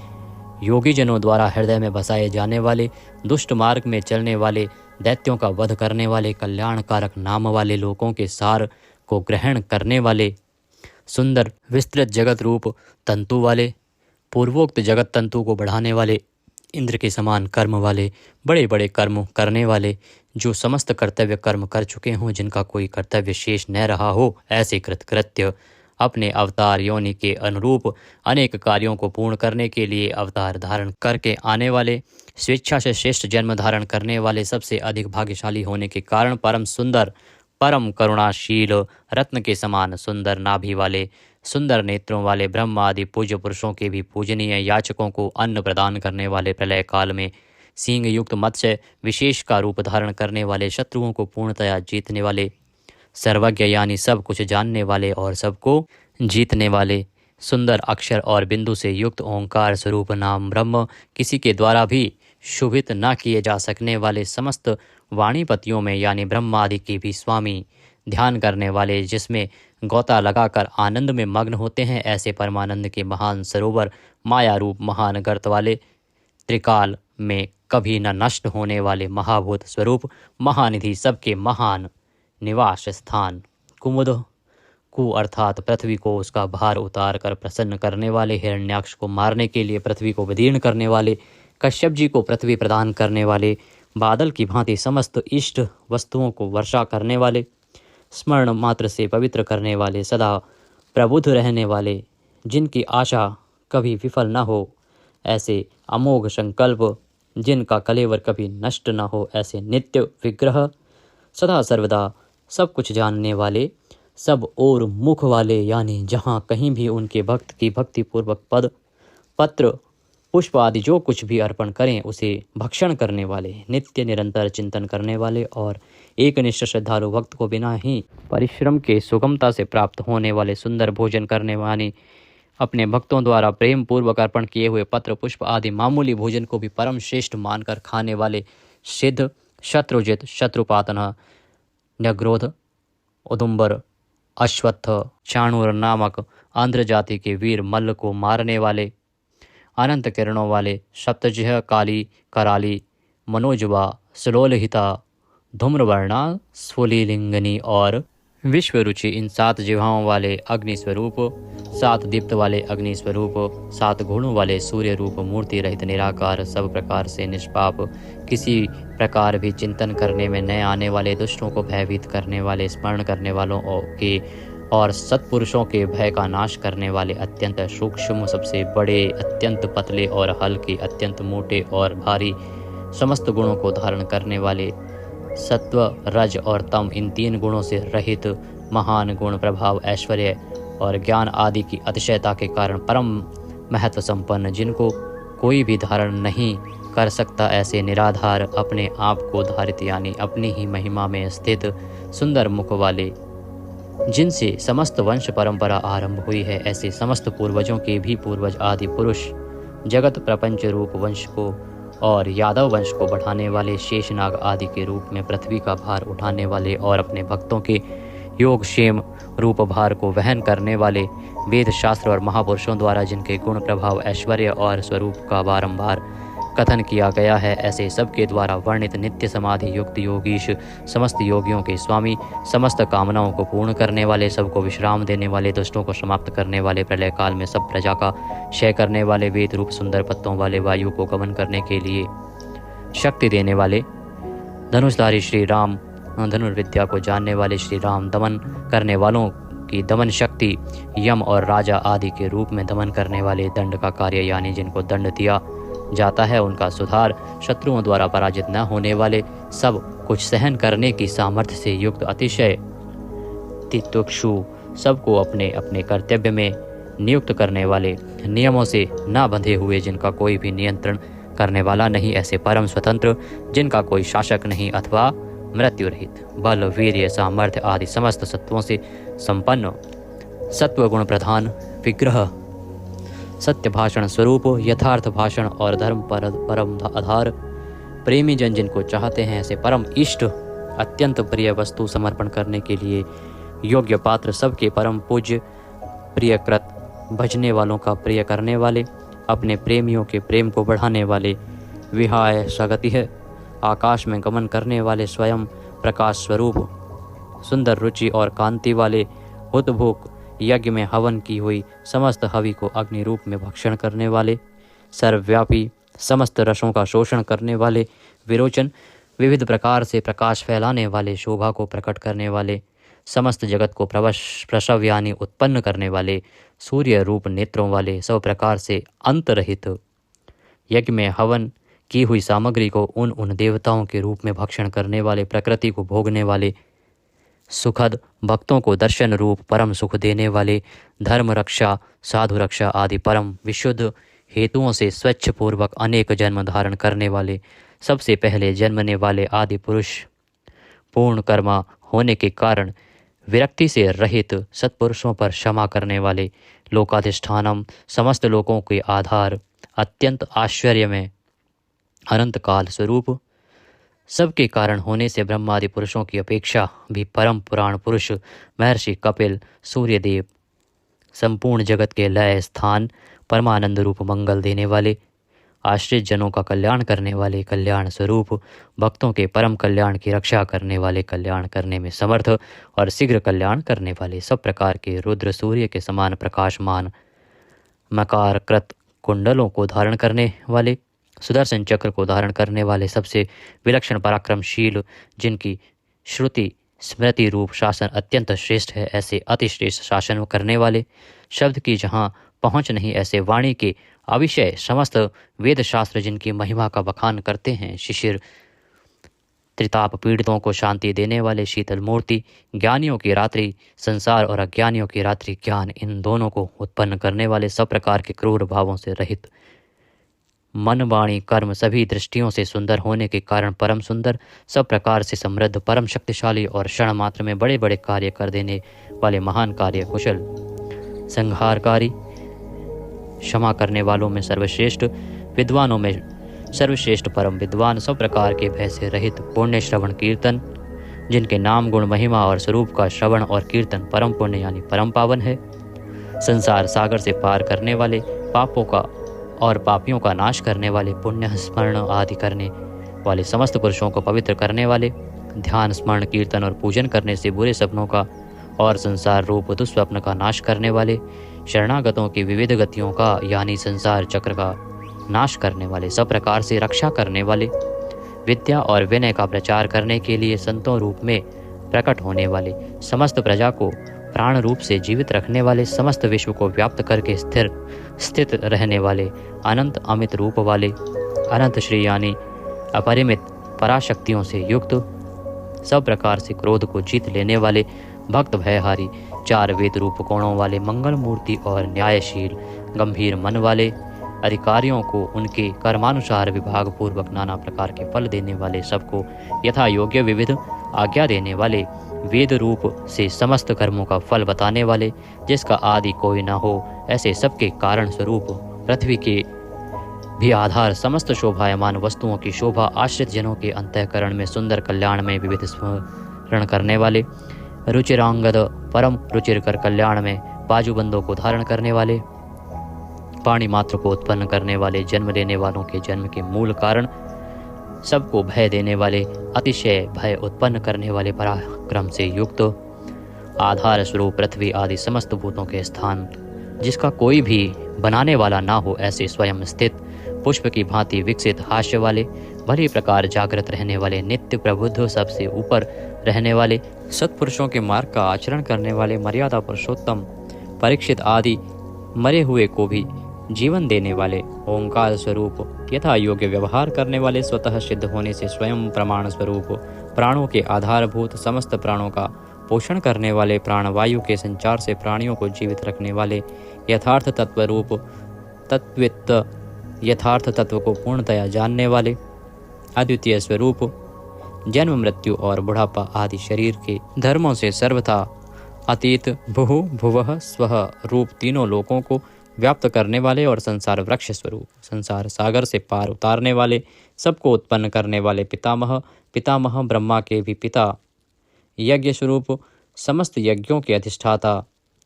योगी जनों द्वारा हृदय में बसाए जाने वाले, दुष्ट मार्ग में चलने वाले, दैत्यों का वध करने वाले, कल्याणकारक नाम वाले, लोगों के सार को ग्रहण करने वाले, सुंदर विस्तृत जगत रूप तंतु वाले, पूर्वोक्त जगत तंतु को बढ़ाने वाले, इंद्र के समान कर्म वाले, बड़े बड़े कर्म करने वाले, जो समस्त कर्तव्य कर्म कर चुके हों, जिनका कोई कर्तव्य शेष न रहा हो, ऐसे कृतकृत्य, अपने अवतार योनि के अनुरूप अनेक कार्यों को पूर्ण करने के लिए अवतार धारण करके आने वाले, स्वेच्छा से श्रेष्ठ जन्म धारण करने वाले, सबसे अधिक भाग्यशाली होने के कारण परम सुंदर, परम करुणाशील, रत्न के समान सुंदर नाभि वाले, सुंदर नेत्रों वाले, ब्रह्म आदि पूज्य पुरुषों के भी पूजनीय, याचकों को अन्न प्रदान करने वाले, प्रलय काल में सींग युक्त मत्स्य विशेष का रूप धारण करने वाले, शत्रुओं को पूर्णतया जीतने वाले, सर्वज्ञ यानी सब कुछ जानने वाले और सबको जीतने वाले, सुंदर अक्षर और बिंदु से युक्त ओंकार स्वरूप नाम ब्रह्म, किसी के द्वारा भी शुभित न किए जा सकने वाले, समस्त वाणीपतियों में यानी ब्रह्मादि के भी स्वामी, ध्यान करने वाले, जिसमें गोता लगाकर आनंद में मग्न होते हैं। ऐसे परमानंद के महान सरोवर, माया रूप महान गर्त वाले, त्रिकाल में कभी न नष्ट होने वाले महाभूत स्वरूप, महानिधि, सबके महान निवास स्थान, कुमुद कु अर्थात पृथ्वी को उसका भार उतार कर प्रसन्न करने वाले, हिरण्याक्ष को मारने के लिए पृथ्वी को विदीर्ण करने वाले, कश्यप जी को पृथ्वी प्रदान करने वाले, बादल की भांति समस्त इष्ट वस्तुओं को वर्षा करने वाले, स्मरण मात्र से पवित्र करने वाले, सदा प्रबुद्ध रहने वाले, जिनकी आशा कभी विफल न हो, ऐसे अमोघ संकल्प, जिनका कलेवर कभी नष्ट न हो, ऐसे नित्य विग्रह, सदा सर्वदा सब कुछ जानने वाले, सब और मुख वाले, यानी जहाँ कहीं भी उनके भक्त की भक्तिपूर्वक पद, पत्र, पुष्प आदि जो कुछ भी अर्पण करें उसे भक्षण करने वाले, नित्य निरंतर चिंतन करने वाले और एकनिष्ठ श्रद्धालु भक्त को बिना ही परिश्रम के सुगमता से प्राप्त होने वाले सुंदर भोजन करने वाले, अपने भक्तों द्वारा प्रेम पूर्वक अर्पण किए हुए पत्र पुष्प आदि मामूली भोजन को भी परम श्रेष्ठ मानकर खाने वाले, सिद्ध, शत्रुजित, शत्रुपातन, न्यग्रोध, उदुम्बर, अश्वत्थ, चाणूर नामक आंध्र जाति के वीर मल्ल को मारने वाले, अनंत किरणों वाले, सप्तजिह, काली, कराली, मनोजवा, सुलोलहिता, धूम्रवर्णा, स्फुलिंगनी और विश्वरुचि, इन 7 जिह्वाओं वाले अग्नि स्वरूप, 7 दीप्त वाले अग्नि स्वरूप, 7 गुणों वाले सूर्य रूप, मूर्ति रहित निराकार, सब प्रकार से निष्पाप, किसी प्रकार भी चिंतन करने में न आने वाले, दुष्टों को भयभीत करने वाले, स्मरण करने वालों के और सत्पुरुषों के भय का नाश करने वाले, अत्यंत सूक्ष्म, सबसे बड़े, अत्यंत पतले और हल्के, अत्यंत मोटे और भारी, समस्त गुणों को धारण करने वाले, सत्व, रज और तम, इन 3 गुणों से रहित, महान गुण, प्रभाव, ऐश्वर्य और ज्ञान आदि की अतिशयता के कारण परम महत्व संपन्न, जिनको कोई भी धारण नहीं कर सकता, ऐसे निराधार, अपने आप को धारित यानी अपनी ही महिमा में स्थित, सुंदर मुख वाले, जिनसे समस्त वंश परंपरा आरंभ हुई है, ऐसे समस्त पूर्वजों के भी पूर्वज आदि पुरुष, जगत प्रपंच रूप वंश को और यादव वंश को बढ़ाने वाले, शेषनाग आदि के रूप में पृथ्वी का भार उठाने वाले और अपने भक्तों के योग क्षेम रूप भार को वहन करने वाले, वेद शास्त्र और महापुरुषों द्वारा जिनके गुण, प्रभाव, ऐश्वर्य और स्वरूप का बारंबार कथन किया गया है, ऐसे सबके द्वारा वर्णित नित्य समाधि युक्त योगीश, समस्त योगियों के स्वामी, समस्त कामनाओं को पूर्ण करने वाले, सबको विश्राम देने वाले, दुष्टों को समाप्त करने वाले, प्रलय काल में सब प्रजा का क्षय करने वाले, वेद रूप सुंदर पत्तों वाले, वायु को गमन करने के लिए शक्ति देने वाले, धनुषधारी श्री राम, धनुर्विद्या को जानने वाले श्री राम, दमन करने वालों की दमन शक्ति, यम और राजा आदि के रूप में दमन करने वाले, दंड का कार्य यानी जिनको दंड दिया जाता है उनका सुधार, शत्रुओं द्वारा पराजित न होने वाले, सब कुछ सहन करने की सामर्थ्य से युक्त, अतिशय तितिक्षु, सबको अपने अपने कर्तव्य में नियुक्त करने वाले, नियमों से न बंधे हुए, जिनका कोई भी नियंत्रण करने वाला नहीं, ऐसे परम स्वतंत्र, जिनका कोई शासक नहीं अथवा मृत्यु रहित, बल, वीर्य, सामर्थ्य आदि समस्त सत्वों से संपन्न, सत्व गुण प्रधान, विग्रह, सत्य भाषण स्वरूप, यथार्थ भाषण और धर्म परम आधार, प्रेमी जन जिनको चाहते हैं, ऐसे परम इष्ट, अत्यंत प्रिय वस्तु समर्पण करने के लिए योग्य पात्र, सबके परम पूज्य, प्रियकृत, भजने वालों का प्रिय करने वाले, अपने प्रेमियों के प्रेम को बढ़ाने वाले, विहाय सगति है, आकाश में गमन करने वाले, स्वयं प्रकाश स्वरूप, सुंदर रुचि और कांति वाले, हुतभुक, यज्ञ में हवन की हुई समस्त हवि को अग्नि रूप में भक्षण करने वाले, सर्वव्यापी, समस्त रसों का शोषण करने वाले, विरोचन, विविध प्रकार से प्रकाश फैलाने वाले, शोभा को प्रकट करने वाले, समस्त जगत को प्रसव यानी उत्पन्न करने वाले, सूर्य रूप नेत्रों वाले, सब प्रकार से अंतरहित, यज्ञ में हवन की हुई सामग्री को उन देवताओं के रूप में भक्षण करने वाले, प्रकृति को भोगने वाले, सुखद, भक्तों को दर्शन रूप परम सुख देने वाले, धर्म रक्षा, साधु रक्षा आदि परम विशुद्ध हेतुओं से स्वच्छ पूर्वक अनेक जन्म धारण करने वाले, सबसे पहले जन्मने वाले आदि पुरुष, पूर्ण कर्मा होने के कारण विरक्ति से रहित, सत्पुरुषों पर क्षमा करने वाले, लोकाधिष्ठानम, समस्त लोकों के आधार, अत्यंत आश्चर्य में अनंत काल स्वरूप, सबके कारण होने से ब्रह्मादि पुरुषों की अपेक्षा भी परम पुराण पुरुष महर्षि कपिल सूर्यदेव संपूर्ण जगत के लय स्थान परमानंद रूप मंगल देने वाले, आश्रित जनों का कल्याण करने वाले, कल्याण स्वरूप भक्तों के परम कल्याण की रक्षा करने वाले, कल्याण करने में समर्थ और शीघ्र कल्याण करने वाले, सब प्रकार के रुद्र सूर्य के समान प्रकाशमान मकार कृत कुंडलों को धारण करने वाले, सुदर्शन चक्र को धारण करने वाले, सबसे विलक्षण पराक्रमशील, जिनकी श्रुति स्मृति रूप शासन अत्यंत श्रेष्ठ है, ऐसे अतिश्रेष्ठ शासन करने वाले, शब्द की जहाँ पहुँच नहीं ऐसे वाणी के अविषय समस्त वेद शास्त्र जिनकी महिमा का बखान करते हैं, शिशिर त्रिताप पीड़ितों को शांति देने वाले, शीतल मूर्ति, ज्ञानियों की रात्रि संसार और अज्ञानियों की रात्रि ज्ञान, इन दोनों को उत्पन्न करने वाले, सब प्रकार के क्रूर भावों से रहित, मन वाणी कर्म सभी दृष्टियों से सुंदर होने के कारण परम सुंदर, सब प्रकार से समृद्ध, परम शक्तिशाली और क्षण मात्र में बड़े बड़े कार्य कर देने वाले, महान कार्य कुशल, संहारकारी, क्षमा करने वालों में सर्वश्रेष्ठ, विद्वानों में सर्वश्रेष्ठ परम विद्वान, सब प्रकार के भय से रहित, पुण्य श्रवण कीर्तन, जिनके नाम गुण महिमा और स्वरूप का श्रवण और कीर्तन परम पुण्य यानी परम पावन है, संसार सागर से पार करने वाले, पापों का और पापियों का नाश करने वाले, पुण्य स्मरण आदि करने वाले, समस्त पुरुषों को पवित्र करने वाले, ध्यान स्मरण कीर्तन और पूजन करने से बुरे सपनों का और संसार रूप दुस्वप्न का नाश करने वाले, शरणागतों की विविध गतियों का यानी संसार चक्र का नाश करने वाले, सब प्रकार से रक्षा करने वाले, विद्या और विनय का प्रचार करने के लिए संतों रूप में प्रकट होने वाले, समस्त प्रजा को प्राण रूप से जीवित रखने वाले, समस्त विश्व को व्याप्त करके स्थित रहने वाले, अनंत अमित रूप वाले, अनंत श्री यानी अपरिमित पराशक्तियों से युक्त, सब प्रकार से क्रोध को जीत लेने वाले, भक्त भयहारी, चार वेद रूप कोणों वाले, मंगल मूर्ति और न्यायशील गंभीर मन वाले, अधिकारियों को उनके कर्मानुसार विभाग पूर्वक नाना प्रकार के फल देने वाले, सबको यथा योग्य विविध आज्ञा देने वाले, वेद रूप से समस्त कर्मों का फल बताने वाले, जिसका आदि कोई न हो, ऐसे सबके कारण स्वरूप पृथ्वी के भी आधार, समस्त शोभायमान वस्तुओं की शोभा, आश्रित जनों के अंतःकरण में सुंदर कल्याण में विविध स्मरण करने वाले, रुचिरांगद परम रुचिर कर कल्याण में बाजूबंदों को धारण करने वाले, पाणी मात्र को उत्पन्न करने वाले, जन्म लेने वालों के जन्म के मूल कारण, सबको भय देने वाले, अतिशय भय उत्पन्न करने वाले, पराक्रम से युक्त, आधार स्वरूप पृथ्वी आदि समस्त भूतों के स्थान, जिसका कोई भी बनाने वाला ना हो, ऐसे स्वयं स्थित, पुष्प की भांति विकसित हास्य वाले, भली प्रकार जागृत रहने वाले, नित्य प्रबुद्ध, सबसे ऊपर रहने वाले, सत्पुरुषों के मार्ग का आचरण करने वाले, मर्यादा पुरुषोत्तम परीक्षित आदि मरे हुए को भी जीवन देने वाले, ओंकार स्वरूप यथा योग्य व्यवहार करने वाले, स्वतः सिद्ध होने से स्वयं प्रमाण स्वरूप, प्राणों के आधारभूत, समस्त प्राणों का पोषण करने वाले, प्राणवायु के संचार से प्राणियों को जीवित रखने वाले, यथार्थ तत्व रूप तत्वित, यथार्थ तत्व को पूर्णतया जानने वाले, अद्वितीय स्वरूप, जन्म मृत्यु और बुढ़ापा आदि शरीर के धर्मों से सर्वथा अतीत, भुहु भुवः स्वः रूप तीनों लोकों को व्याप्त करने वाले और संसार वृक्ष स्वरूप, संसार सागर से पार उतारने वाले, सबको उत्पन्न करने वाले, पितामह पितामह ब्रह्मा के भी पिता, यज्ञ स्वरूप, समस्त यज्ञों के अधिष्ठाता,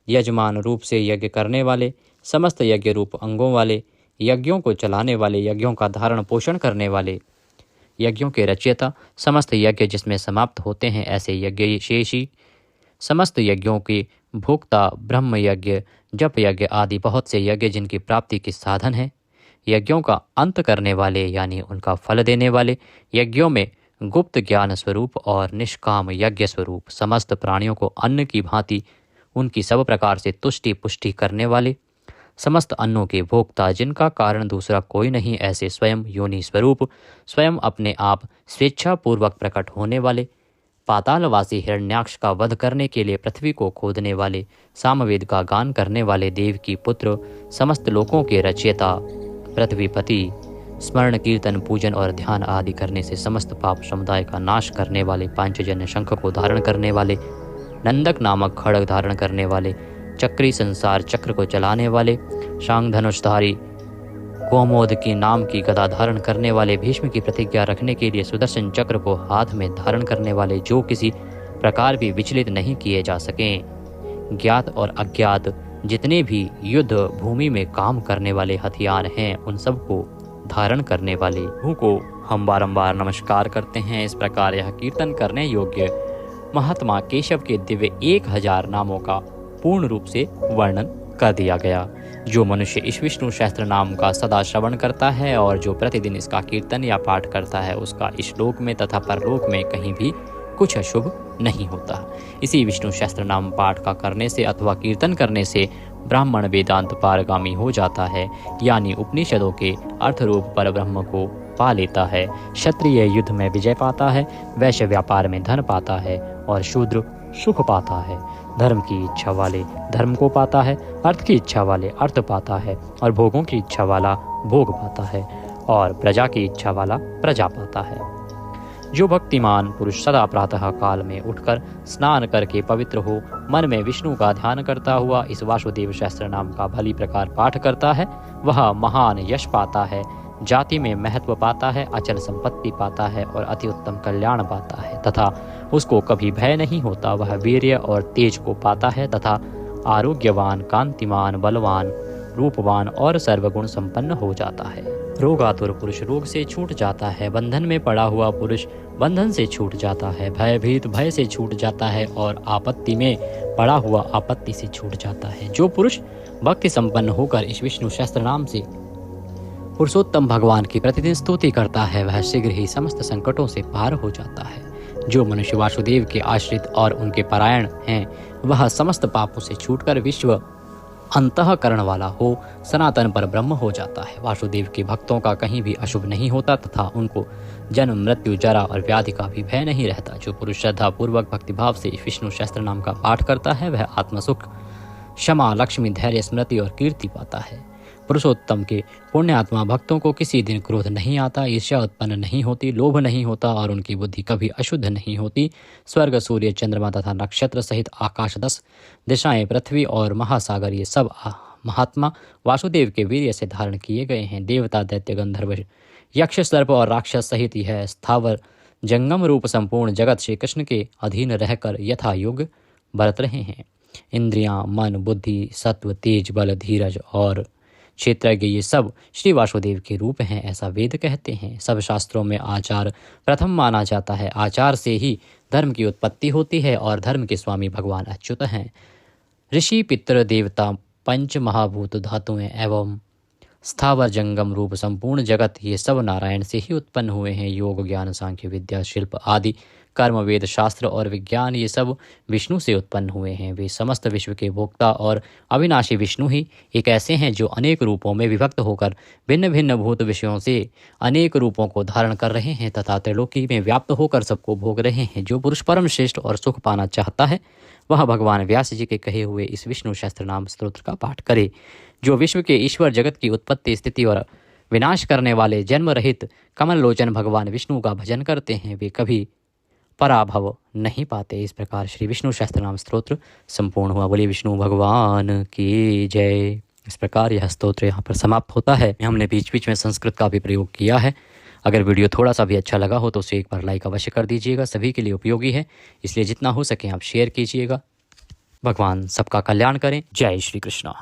यजमान रूप से यज्ञ करने वाले, समस्त यज्ञ रूप अंगों वाले, यज्ञों को चलाने वाले, यज्ञों का धारण पोषण करने वाले, यज्ञों के रचयिता, समस्त यज्ञ जिसमें समाप्त होते हैं ऐसे यज्ञ शेषी, समस्त यज्ञों के भोक्ता, ब्रह्म यज्ञ, जप यज्ञ आदि बहुत से यज्ञ जिनकी प्राप्ति के साधन है, यज्ञों का अंत करने वाले यानी उनका फल देने वाले, यज्ञों में गुप्त ज्ञान स्वरूप और निष्काम यज्ञ स्वरूप, समस्त प्राणियों को अन्न की भांति उनकी सब प्रकार से तुष्टि पुष्टि करने वाले, समस्त अन्नों के भोक्ता, जिनका कारण दूसरा कोई नहीं, ऐसे स्वयं योनि स्वरूप, स्वयं अपने आप स्वेच्छापूर्वक प्रकट होने वाले, पातालवासी हिरण्याक्ष का वध करने के लिए पृथ्वी को खोदने वाले, सामवेद का गान करने वाले, देव की पुत्र, समस्त लोकों के रचयिता, पृथ्वीपति, स्मरण कीर्तन पूजन और ध्यान आदि करने से समस्त पाप समुदाय का नाश करने वाले, पांचजन्य शंख को धारण करने वाले, नंदक नामक खड्ग धारण करने वाले, चक्री संसार चक्र को चलाने वाले, शांग धनुषधारी कौमोद की नाम की गदा धारण करने वाले, भीष्म की प्रतिज्ञा रखने के लिए सुदर्शन चक्र को हाथ में धारण करने वाले, जो किसी प्रकार भी विचलित नहीं किए जा सकें। ज्ञात और अज्ञात जितने भी युद्ध भूमि में काम करने वाले हथियार हैं, उन सबको धारण करने वाले प्रभु को हम बारंबार नमस्कार करते हैं। इस प्रकार यह कीर्तन करने योग्य महात्मा केशव के दिव्य 1000 नामों का पूर्ण रूप से वर्णन कर दिया गया। जो मनुष्य इस विष्णु सहस्त्र नाम का सदा श्रवण करता है और जो प्रतिदिन इसका कीर्तन या पाठ करता है, उसका इस लोक में तथा परलोक में कहीं भी कुछ अशुभ नहीं होता। इसी विष्णु सहस्त्र नाम पाठ का करने से अथवा कीर्तन करने से ब्राह्मण वेदांत पारगामी हो जाता है, यानी उपनिषदों के अर्थ रूप पर ब्रह्म को पा लेता है। क्षत्रिय युद्ध में विजय पाता है, वैश्य व्यापार में धन पाता है और शूद्र सुख पाता है। धर्म की इच्छा वाले धर्म को पाता है, अर्थ की इच्छा वाले अर्थ पाता है और भोगों की इच्छा वाला भोग पाता है और प्रजा की इच्छा वाला प्रजा पाता है। जो भक्तिमान पुरुष सदा प्रातः काल में उठकर स्नान करके पवित्र हो, मन में विष्णु का ध्यान करता हुआ इस वासुदेव सहस्त्र नाम का भली प्रकार पाठ करता है, वह महान यश पाता है, जाति में महत्व पाता है, अचल संपत्ति पाता है और अति उत्तम कल्याण पाता है तथा उसको कभी भय नहीं होता। वह वीर्य और तेज को पाता है तथा आरोग्यवान, कांतिमान, बलवान, रूपवान और सर्वगुण संपन्न हो जाता है। रोगातुर पुरुष रोग से छूट जाता है, बंधन में पड़ा हुआ पुरुष बंधन से छूट जाता है, भयभीत भय से छूट जाता है और आपत्ति में पड़ा हुआ आपत्ति से छूट जाता है। जो पुरुष भक्ति संपन्न होकर इस विष्णु सहस्त्र नाम से पुरुषोत्तम भगवान की प्रतिदिन स्तुति करता है, वह शीघ्र ही समस्त संकटों से पार हो जाता है। जो मनुष्य वासुदेव के आश्रित और उनके परायण हैं, वह समस्त पापों से छूटकर विश्व अंतःकरण वाला हो, सनातन पर ब्रह्म हो जाता है। वासुदेव के भक्तों का कहीं भी अशुभ नहीं होता तथा उनको जन्म, मृत्यु, जरा और व्याधि का भी भय नहीं रहता। जो पुरुष श्रद्धा पूर्वक भक्तिभाव से विष्णु सहस्त्र नाम का पाठ करता है, वह आत्मसुख, क्षमा, लक्ष्मी, धैर्य, स्मृति और कीर्ति पाता है। पुरुषोत्तम के पुण्यात्मा भक्तों को किसी दिन क्रोध नहीं आता, ईर्ष्या उत्पन्न नहीं होती, लोभ नहीं होता और उनकी बुद्धि कभी अशुद्ध नहीं होती। स्वर्ग, सूर्य, चंद्रमा तथा नक्षत्र सहित आकाश, 10 दिशाएं, पृथ्वी और महासागर, ये सब महात्मा वासुदेव के वीर्य से धारण किए गए हैं। देवता, दैत्य, गंधर्व, यक्ष, सर्प और राक्षस सहित यह स्थावर जंगम रूप संपूर्ण जगत श्री कृष्ण के अधीन रहकर यथा योग्य बरत रहे हैं। इंद्रियां, मन, बुद्धि, सत्व, तेज, बल, धीरज और क्षेत्रज्ञ, ये सब श्री वासुदेव के रूप हैं, ऐसा वेद कहते हैं। सब शास्त्रों में आचार प्रथम माना जाता है। आचार से ही धर्म की उत्पत्ति होती है और धर्म के स्वामी भगवान अच्युत हैं। ऋषि, पितर, देवता, पंच महाभूत, धातुएं एवं स्थावर जंगम रूप संपूर्ण जगत, ये सब नारायण से ही उत्पन्न हुए हैं। योग, ज्ञान, सांख्य, विद्या, शिल्प आदि कर्म, वेद, शास्त्र और विज्ञान, ये सब विष्णु से उत्पन्न हुए हैं। वे समस्त विश्व के भोक्ता और अविनाशी विष्णु ही एक ऐसे हैं जो अनेक रूपों में विभक्त होकर भिन्न भिन्न भूत विषयों से अनेक रूपों को धारण कर रहे हैं तथा त्रिलोकी में व्याप्त होकर सबको भोग रहे हैं। जो पुरुष परम श्रेष्ठ और सुख पाना चाहता है, वह भगवान व्यास जी के कहे हुए इस विष्णु सहस्त्र नाम स्तोत्र का पाठ करे। जो विश्व के ईश्वर, जगत की उत्पत्ति, स्थिति और विनाश करने वाले जन्म रहित कमल लोचन भगवान विष्णु का भजन करते हैं, वे कभी पराभव नहीं पाते। इस प्रकार श्री विष्णु सहस्त्र नाम स्तोत्र संपूर्ण हुआ। बोलिए विष्णु भगवान की जय। इस प्रकार यह स्तोत्र यहाँ पर समाप्त होता है। हमने बीच बीच में संस्कृत का भी प्रयोग किया है। अगर वीडियो थोड़ा सा भी अच्छा लगा हो तो उसे एक बार लाइक अवश्य कर दीजिएगा। सभी के लिए उपयोगी है, इसलिए जितना हो सके आप शेयर कीजिएगा। भगवान सबका कल्याण करें। जय श्री कृष्णा।